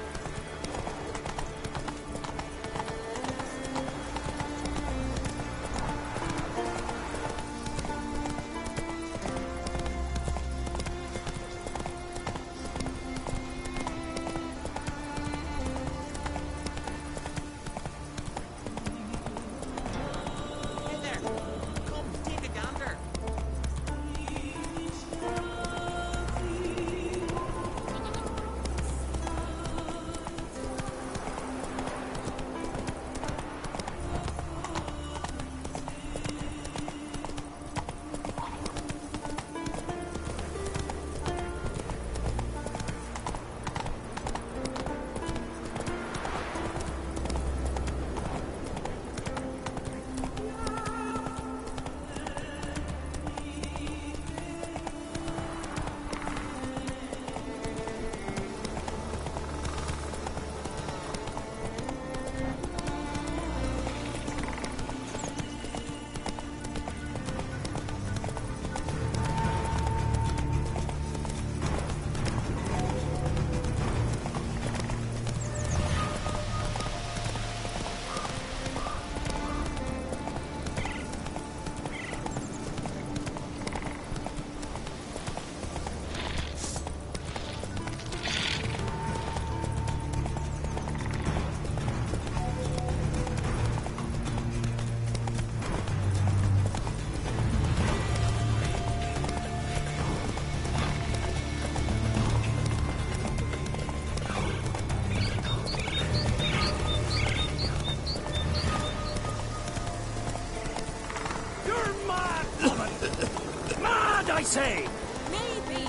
Say. Maybe,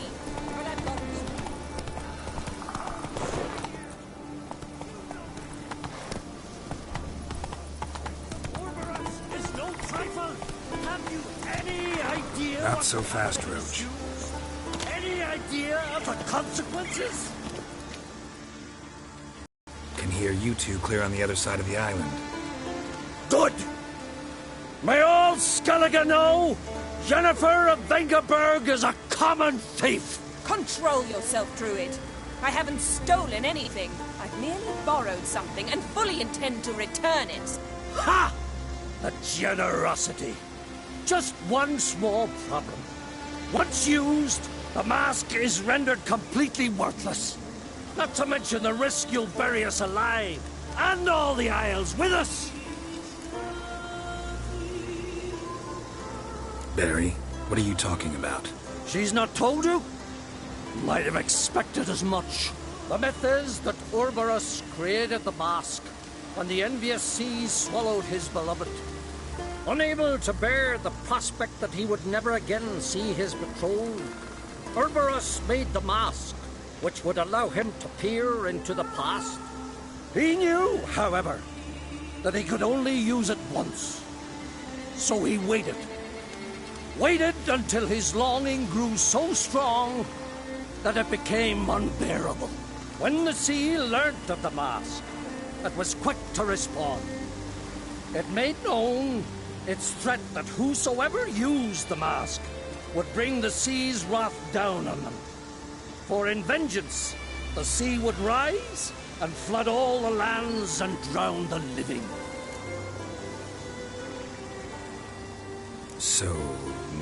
but I'm not. Orberus is no trifle. Have you any idea? Not so fast, Roach. Any idea of the consequences? Can hear you two clear on the other side of the island. Good. May all Skellige know Jennifer of Vengerberg is a common thief! Control yourself, Druid. I haven't stolen anything. I've merely borrowed something and fully intend to return it. Ha! The generosity. Just one small problem. Once used, the mask is rendered completely worthless. Not to mention the risk you'll bury us alive, and all the Isles with us! Barry, what are you talking about? She's not told you? Might have expected as much. The myth is that Orberus created the mask when the envious seas swallowed his beloved. Unable to bear the prospect that he would never again see his betrothed, Orberus made the mask, which would allow him to peer into the past. He knew, however, that he could only use it once. So he waited. Waited until his longing grew so strong that it became unbearable. When the sea learnt of the mask, it was quick to respond. It made known its threat that whosoever used the mask would bring the sea's wrath down on them. For in vengeance, the sea would rise and flood all the lands and drown the living. So,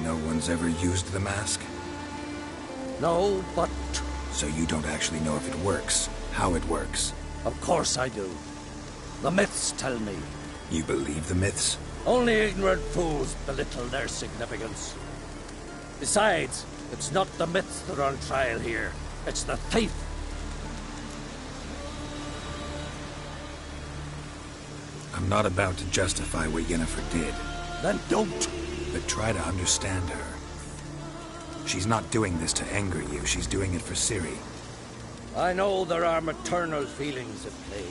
no one's ever used the mask? No, but... So you don't actually know if it works, how it works? Of course I do. The myths tell me. You believe the myths? Only ignorant fools belittle their significance. Besides, it's not the myths that are on trial here. It's the thief. I'm not about to justify what Yennefer did. Then don't. But try to understand her. She's not doing this to anger you, she's doing it for Ciri. I know there are maternal feelings at play,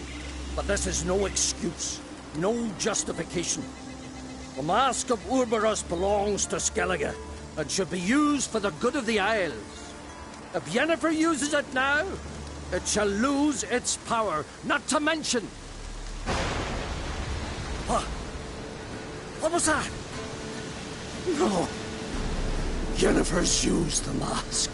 but this is no excuse, no justification. The Mask of Orberus belongs to Skellige, and should be used for the good of the Isles. If Yennefer uses it now, it shall lose its power, not to mention... What was that? No. Yennefer's used the mask.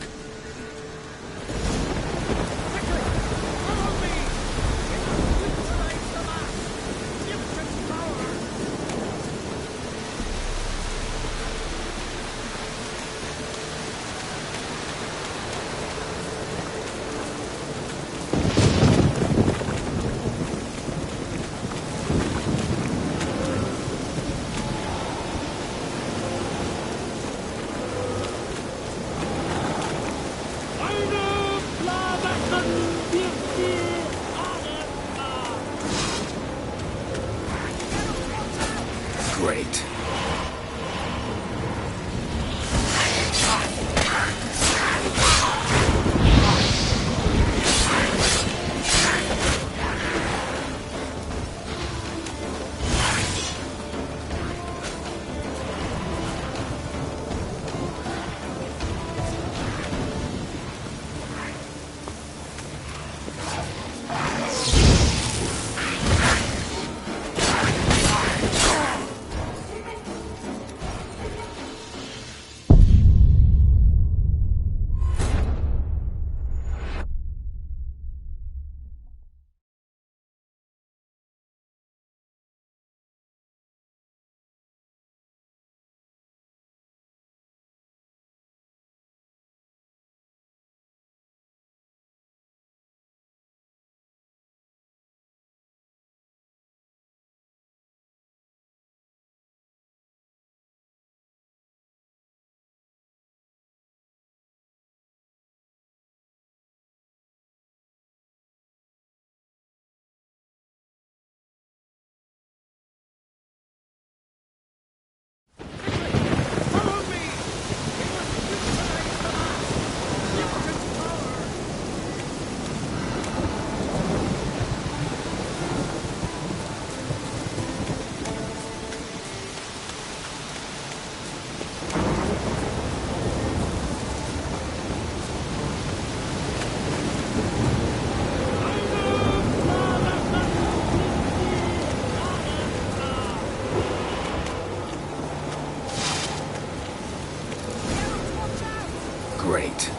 Great. Great.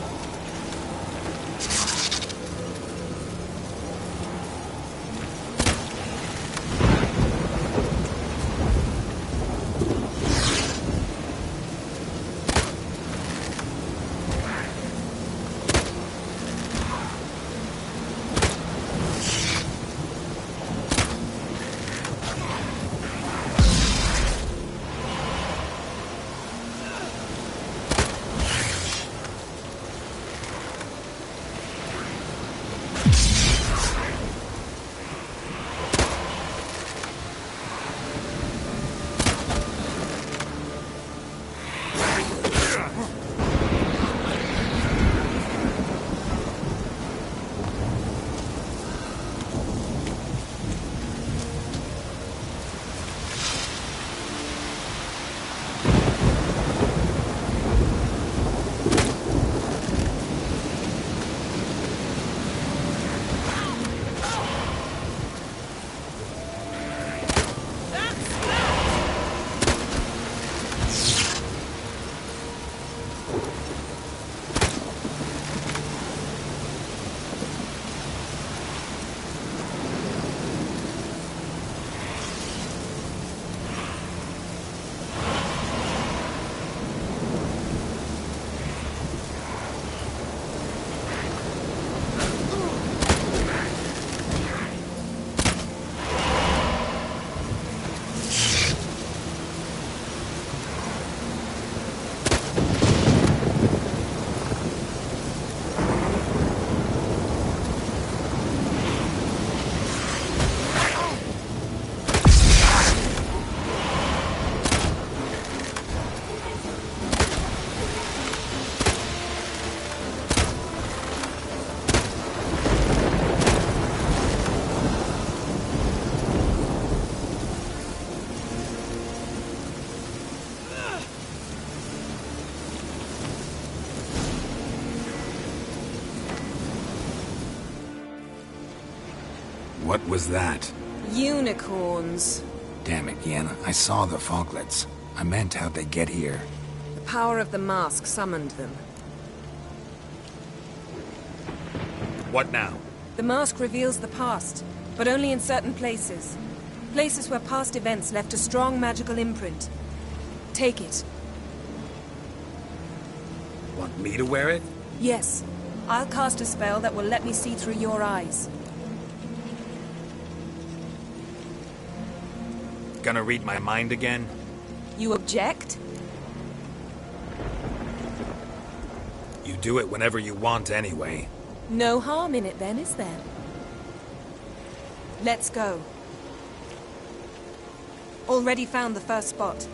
What was that? Unicorns. Damn it, Yen. I saw the foglets. I meant how'd they get here. The power of the mask summoned them. What now? The mask reveals the past, but only in certain places. Places where past events left a strong magical imprint. Take it. Want me to wear it? Yes. I'll cast a spell that will let me see through your eyes. Gonna read my mind again? You object? You do it whenever you want anyway. No harm in it then, is there? Let's go. Already found the first spot.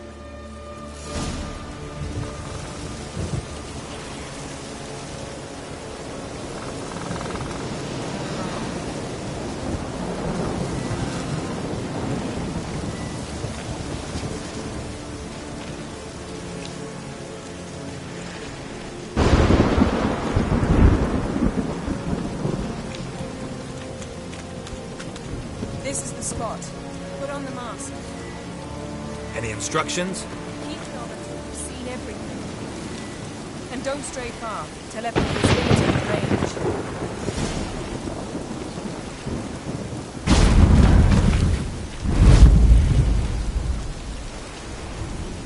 This is the spot. Put on the mask. Any instructions? Keep sure that you've seen everything. And don't stray far. Telepathy is limited range.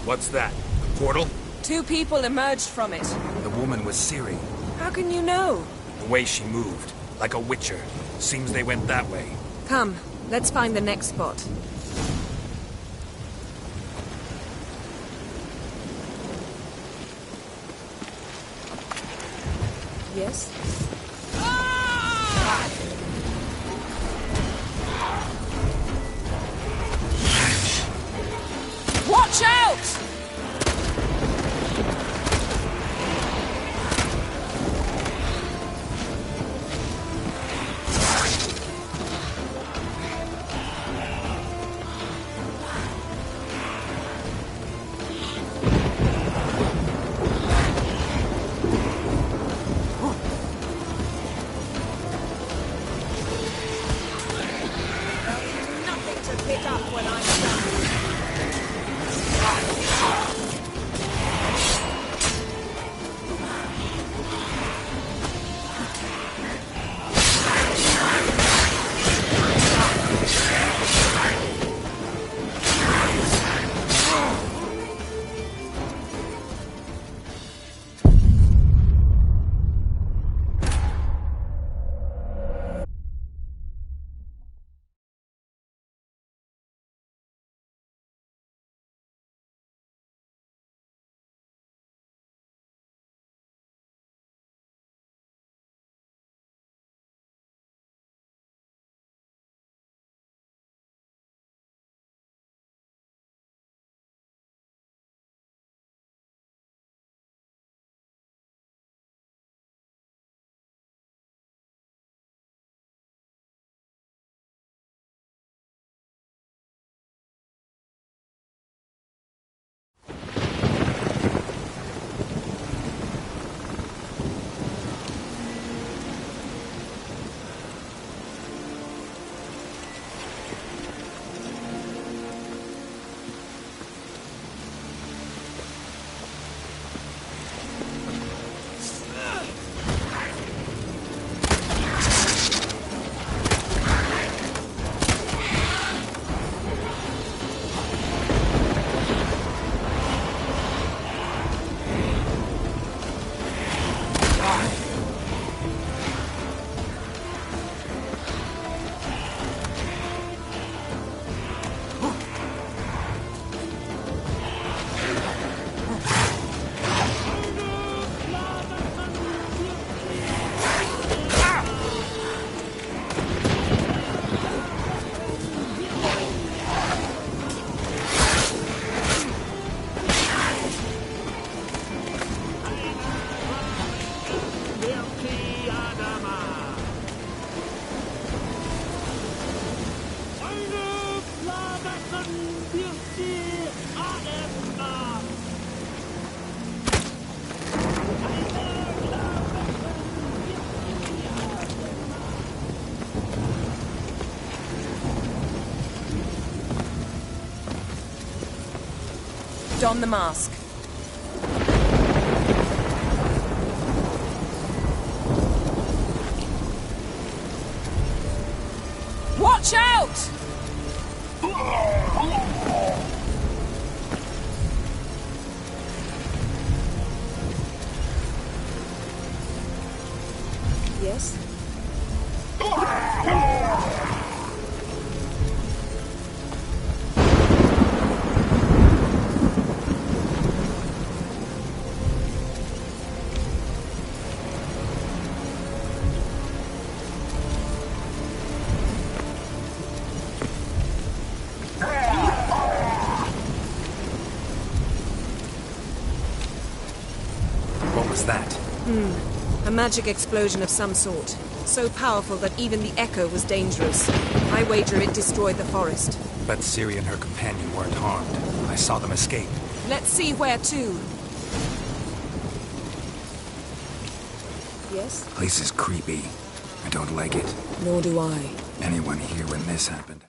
What's that? A portal? 2 people emerged from it. The woman was Ciri. How can you know? The way she moved. Like a witcher. Seems they went that way. Come, let's find the next spot. Yes? Watch out! Don the mask. Watch out! Yes? What's that? A magic explosion of some sort. So powerful that even the echo was dangerous. I wager it destroyed the forest. But Ciri and her companion weren't harmed. I saw them escape. Let's see where to. Yes? Place is creepy. I don't like it. Nor do I. Anyone here when this happened?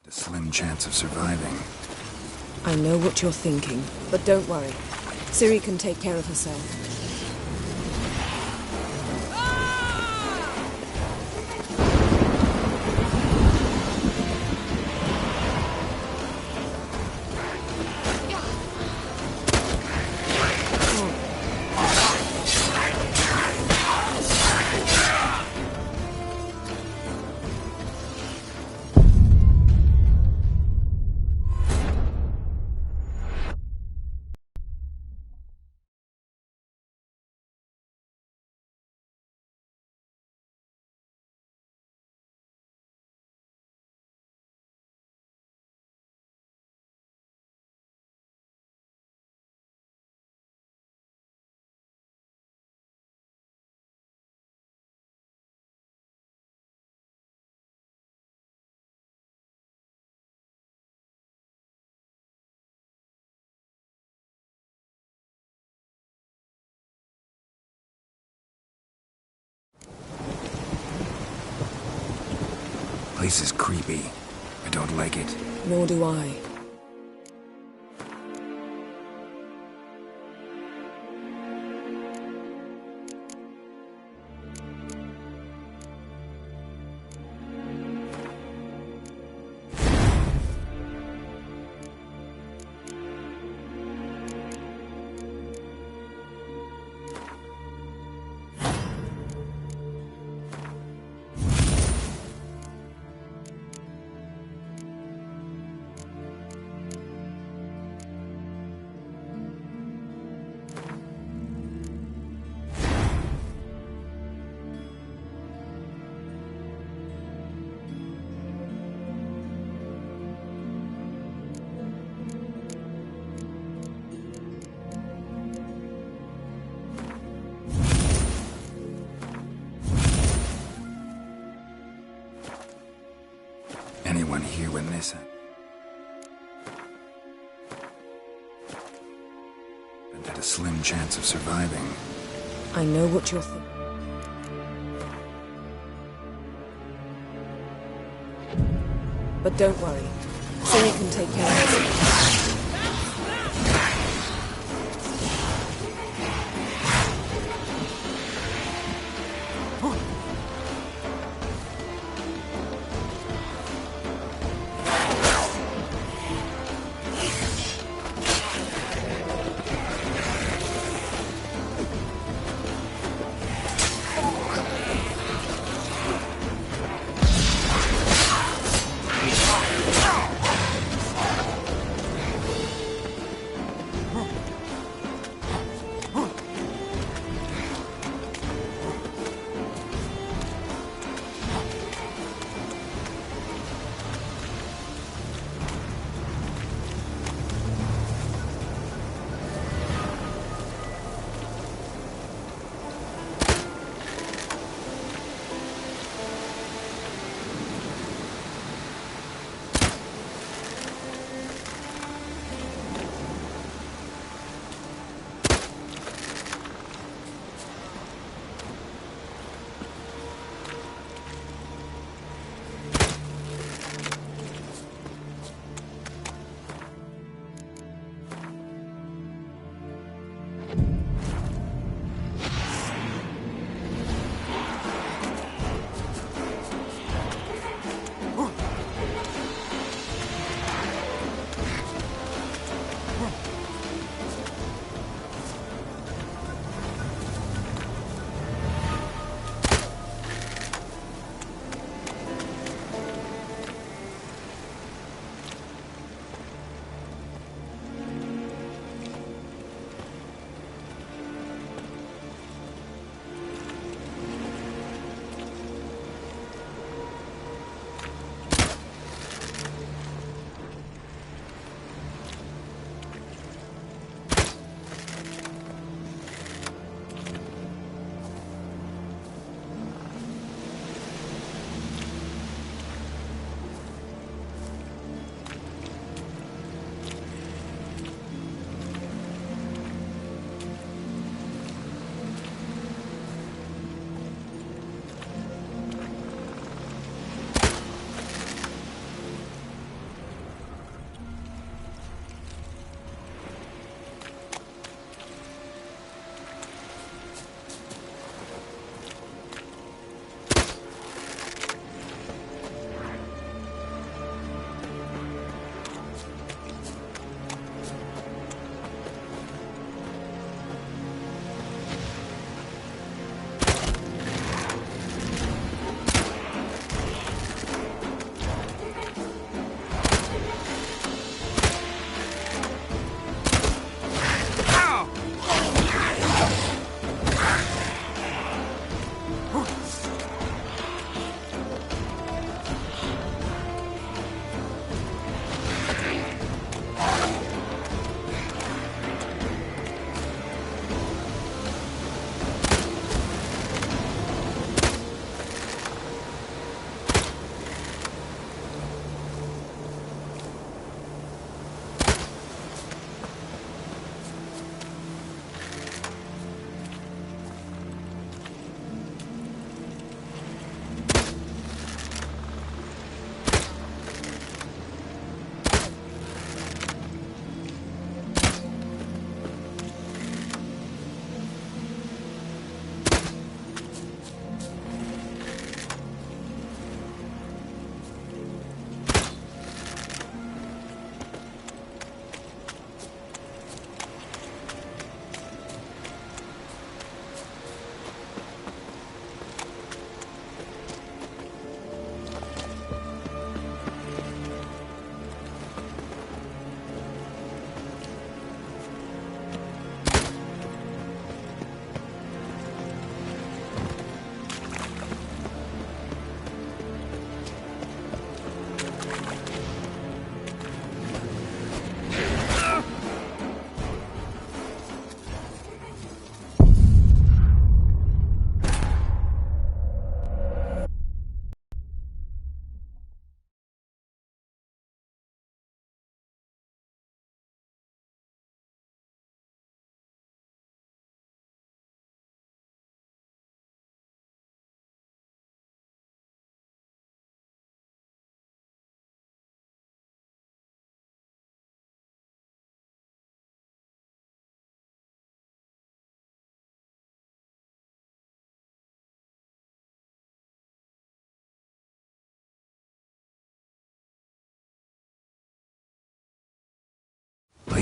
A slim chance of surviving. I know what you're thinking, but don't worry. Ciri can take care of herself. Place is creepy. I don't like it. Nor do I. Anyone here when this happened? And had a slim chance of surviving. I know what you're thinking. But don't worry. Ciri can take care of herself.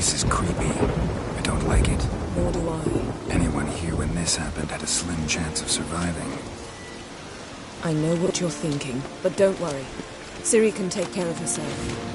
place is creepy. I don't like it. Nor do I. Anyone here when this happened had a slim chance of surviving. I know what you're thinking, but don't worry. Ciri can take care of herself.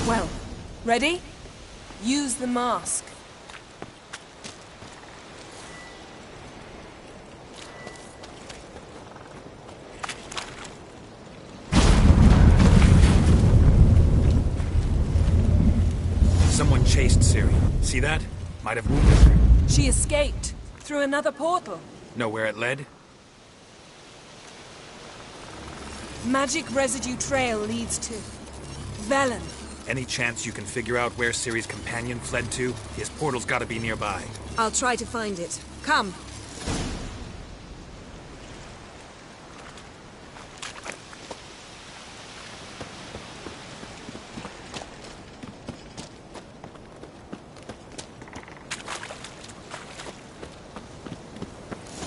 Well, ready? Use the mask. Someone chased Ciri. See that? Might have wounded her. She escaped through another portal. Know where it led? Magic residue trail leads to Velen. Any chance you can figure out where Ciri's companion fled to? His portal's gotta be nearby. I'll try to find it. Come.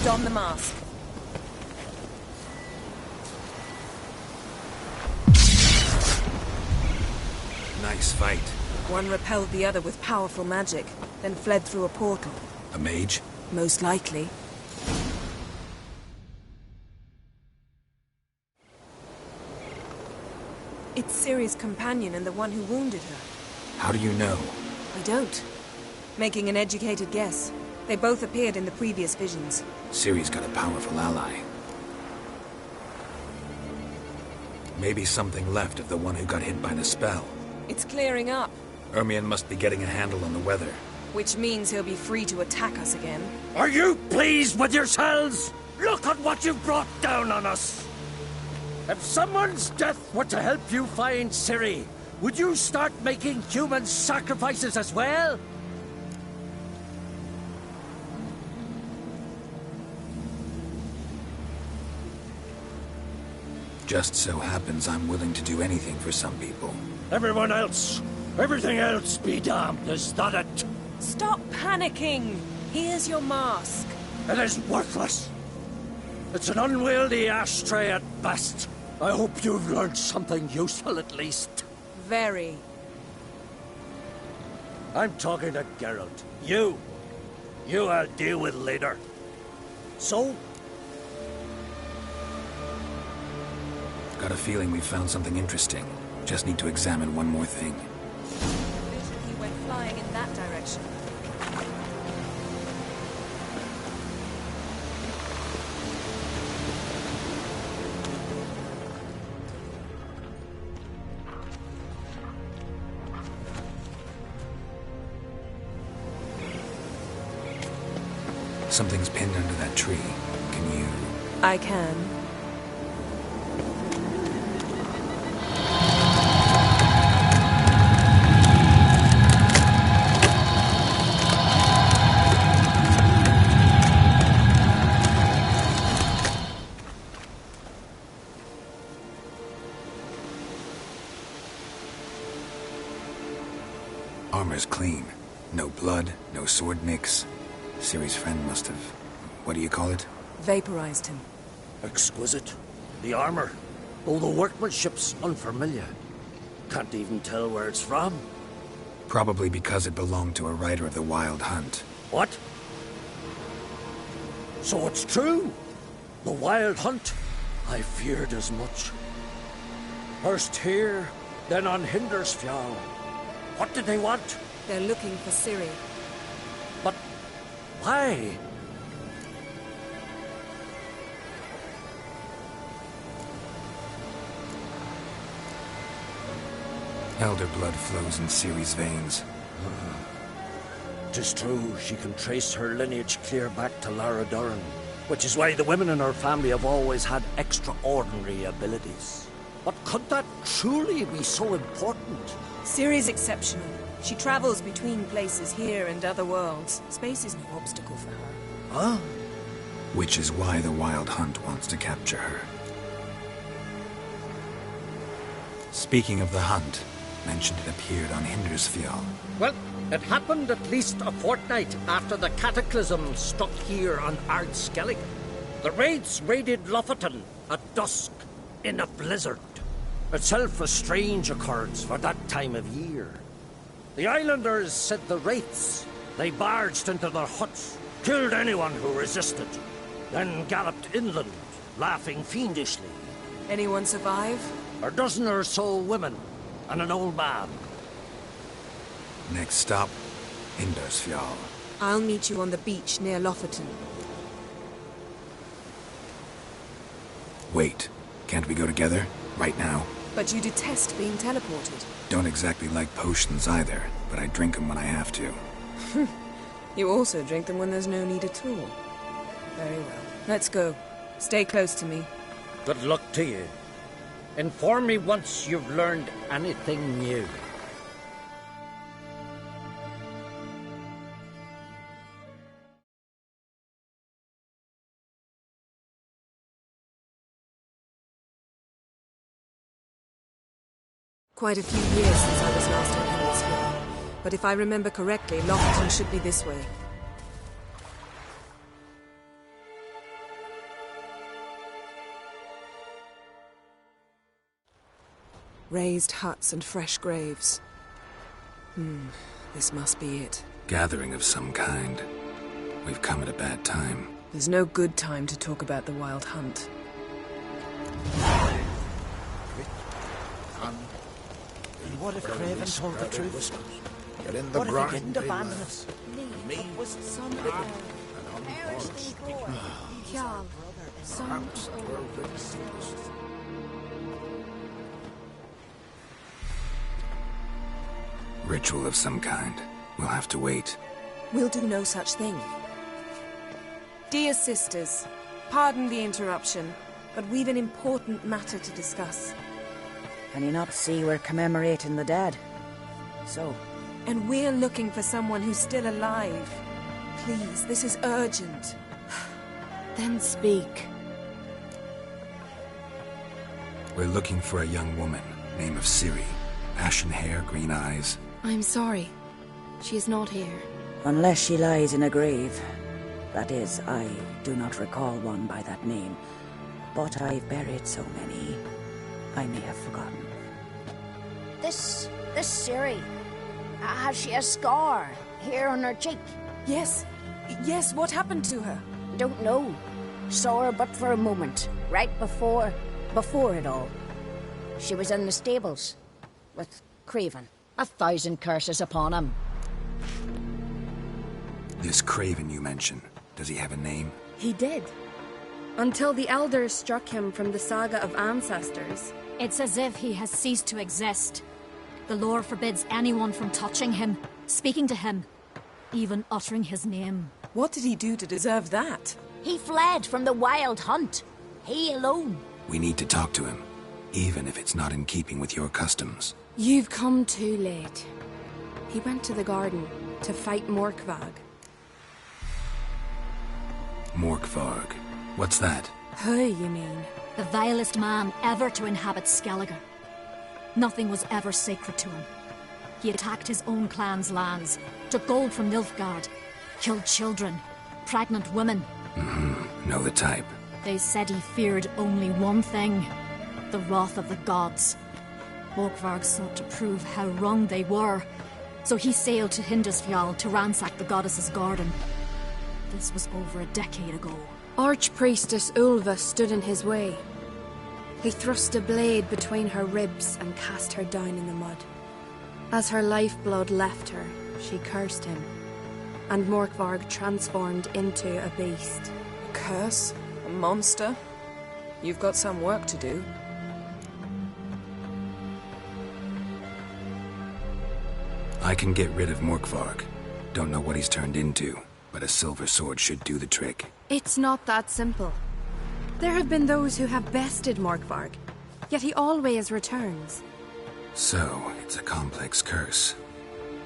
Don the mask. Nice fight. One repelled the other with powerful magic, then fled through a portal. A mage? Most likely. It's Ciri's companion and the one who wounded her. How do you know? I don't. Making an educated guess. They both appeared in the previous visions. Ciri's got a powerful ally. Maybe something left of the one who got hit by the spell. It's clearing up. Ermion must be getting a handle on the weather. Which means he'll be free to attack us again. Are you pleased with yourselves? Look at what you've brought down on us! If someone's death were to help you find Ciri, would you start making human sacrifices as well? Just so happens I'm willing to do anything for some people. Everyone else, everything else be damned, is that it? Stop panicking! Here's your mask. It is worthless. It's an unwieldy ashtray at best. I hope you've learned something useful at least. Very. I'm talking to Geralt. You I'll deal with later. So? Got a feeling we found something interesting. Just need to examine one more thing. Vision he went flying in that direction. Something's pinned under that tree. Can you... I can. Armor's clean. No blood, no sword nicks. Ciri's friend must have... what do you call it? Vaporized him. Exquisite. The armor, though the workmanship's unfamiliar. Can't even tell where it's from. Probably because it belonged to a rider of the Wild Hunt. What? So it's true? The Wild Hunt? I feared as much. First here, then on Hindersfjall. What did they want? They're looking for Ciri. But why? Elder blood flows in Ciri's veins. 'Tis true, she can trace her lineage clear back to Lara Duran, which is why the women in her family have always had extraordinary abilities. But could that truly be so important? Ciri's exceptional. She travels between places here and other worlds. Space is no obstacle for her. Huh? Which is why the Wild Hunt wants to capture her. Speaking of the hunt, mentioned it appeared on Hindersfjall. Well, it happened at least a fortnight after the cataclysm struck here on Ardskellig. The raids raided Lofoten at dusk in a blizzard. Itself a strange occurrence for that time of year. The islanders said the wraiths. They barged into their huts, killed anyone who resisted, then galloped inland, laughing fiendishly. Anyone survive? A dozen or so women, and an old man. Next stop, Hindersfjall. I'll meet you on the beach near Lofoten. Wait, can't we go together? Right now? But you detest being teleported. Don't exactly like potions either, but I drink them when I have to. You also drink them when there's no need at all. Very well. Let's go. Stay close to me. Good luck to you. Inform me once you've learned anything new. Quite a few years since I was last on Hindersfjall. But if I remember correctly, Lofoten should be this way. Raised huts and fresh graves. This must be it. Gathering of some kind. We've come at a bad time. There's no good time to talk about the Wild Hunt. What if Craven told the truth? Get in the What if grind, he didn't abandon us? Me was son of Jarl, son of Ritual of some kind. We'll have to wait. We'll do no such thing. Dear sisters, pardon the interruption, but we've an important matter to discuss. Can you not see we're commemorating the dead? So? And we're looking for someone who's still alive. Please, this is urgent. Then speak. We're looking for a young woman, name of Ciri. Ashen hair, green eyes. I'm sorry. She is not here. Unless she lies in a grave. That is, I do not recall one by that name. But I've buried so many, I may have forgotten. This Ciri, has she a scar here on her cheek? Yes. Yes, what happened to her? Don't know. Saw her but for a moment, right before it all. She was in the stables with Craven. 1,000 curses upon him. This Craven you mention, does he have a name? He did. Until the elders struck him from the saga of ancestors. It's as if he has ceased to exist. The lore forbids anyone from touching him, speaking to him, even uttering his name. What did he do to deserve that? He fled from the Wild Hunt. He alone. We need to talk to him, even if it's not in keeping with your customs. You've come too late. He went to the garden to fight Morkvarg. Morkvarg. What's that? Who, you mean? The vilest man ever to inhabit Skellige. Nothing was ever sacred to him. He attacked his own clan's lands, took gold from Nilfgaard, killed children, pregnant women. Know the type. They said he feared only one thing, the wrath of the gods. Morkvarg sought to prove how wrong they were, so he sailed to Hindisfjall to ransack the goddess's garden. This was over a decade ago. Archpriestess Ulva stood in his way. He thrust a blade between her ribs and cast her down in the mud. As her lifeblood left her, she cursed him, and Morkvarg transformed into a beast. A curse? A monster? You've got some work to do. I can get rid of Morkvarg. Don't know what he's turned into, but a silver sword should do the trick. It's not that simple. There have been those who have bested Morkvarg, yet he always returns. So, it's a complex curse.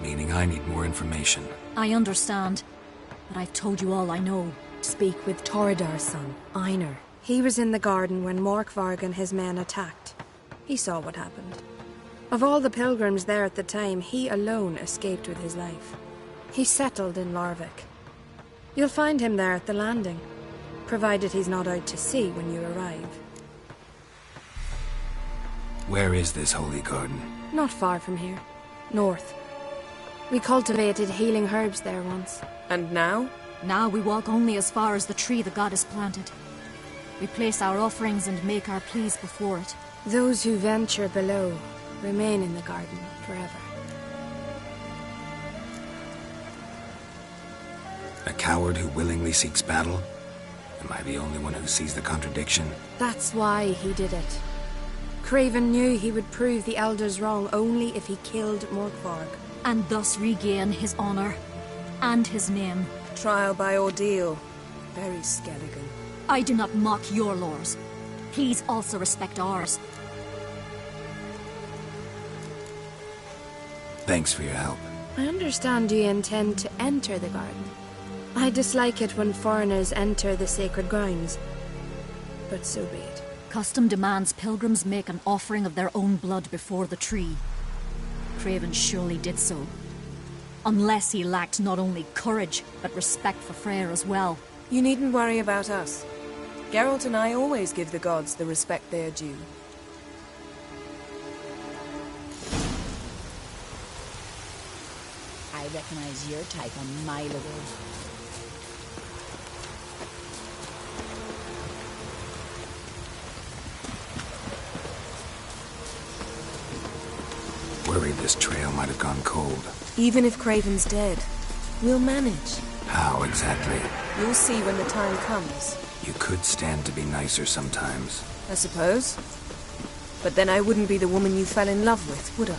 Meaning I need more information. I understand, but I've told you all I know. Speak with Torridar's son, Einar. He was in the garden when Morkvarg and his men attacked. He saw what happened. Of all the pilgrims there at the time, he alone escaped with his life. He settled in Larvik. You'll find him there at the landing, provided he's not out to sea when you arrive. Where is this holy garden? Not far from here. North. We cultivated healing herbs there once. And now? Now we walk only as far as the tree the goddess planted. We place our offerings and make our pleas before it. Those who venture below remain in the garden forever. A coward who willingly seeks battle? Am I the only one who sees the contradiction? That's why he did it. Craven knew he would prove the elders wrong only if he killed Morkvarg. And thus regain his honor and his name. Trial by ordeal. Very Skellige. I do not mock your laws. Please also respect ours. Thanks for your help. I understand you intend to enter the garden. I dislike it when foreigners enter the sacred grounds, but so be it. Custom demands pilgrims make an offering of their own blood before the tree. Craven surely did so. Unless he lacked not only courage, but respect for Freyr as well. You needn't worry about us. Geralt and I always give the gods the respect they are due. I recognize your type a mile away. Worried this trail might have gone cold. Even if Craven's dead, we'll manage. How exactly? You'll see when the time comes. You could stand to be nicer sometimes. I suppose. But then I wouldn't be the woman you fell in love with, would I?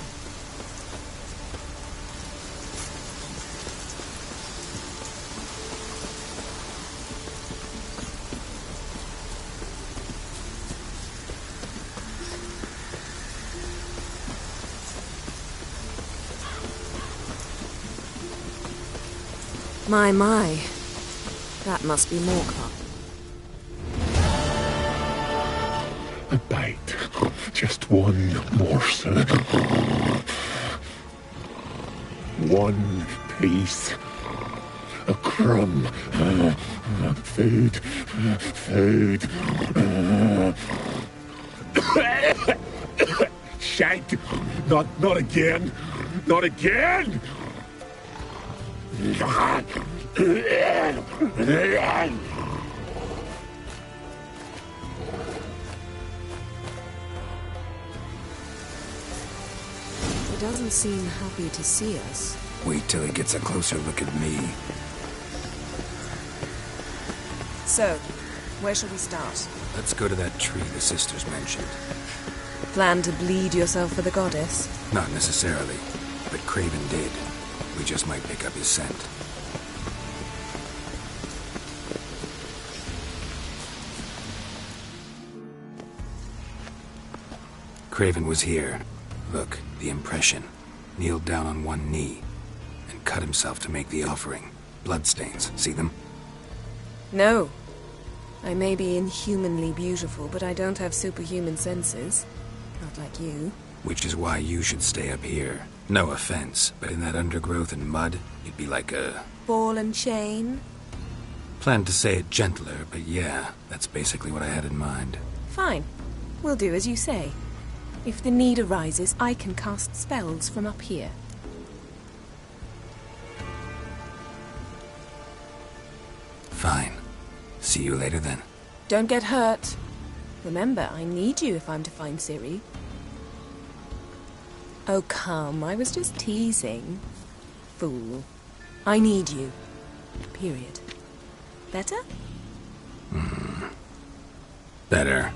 My. That must be Morcar. A bite. Just one morsel. One piece. A crumb. Food. Food. Shank. Not again. Not again! He doesn't seem happy to see us. Wait till he gets a closer look at me. So, where shall we start? Let's go to that tree the sisters mentioned. Plan to bleed yourself for the goddess? Not necessarily, but Craven did. We just might pick up his scent. Craven was here. Look, the impression. Kneeled down on one knee and cut himself to make the offering. Bloodstains. See them? No. I may be inhumanly beautiful, but I don't have superhuman senses. Not like you. Which is why you should stay up here. No offense, but in that undergrowth and mud, you'd be like a... Ball and chain? Planned to say it gentler, but yeah, that's basically what I had in mind. Fine. We'll do as you say. If the need arises, I can cast spells from up here. Fine. See you later then. Don't get hurt. Remember, I need you if I'm to find Ciri. Oh, come. I was just teasing. Fool. I need you. Period. Better? Better.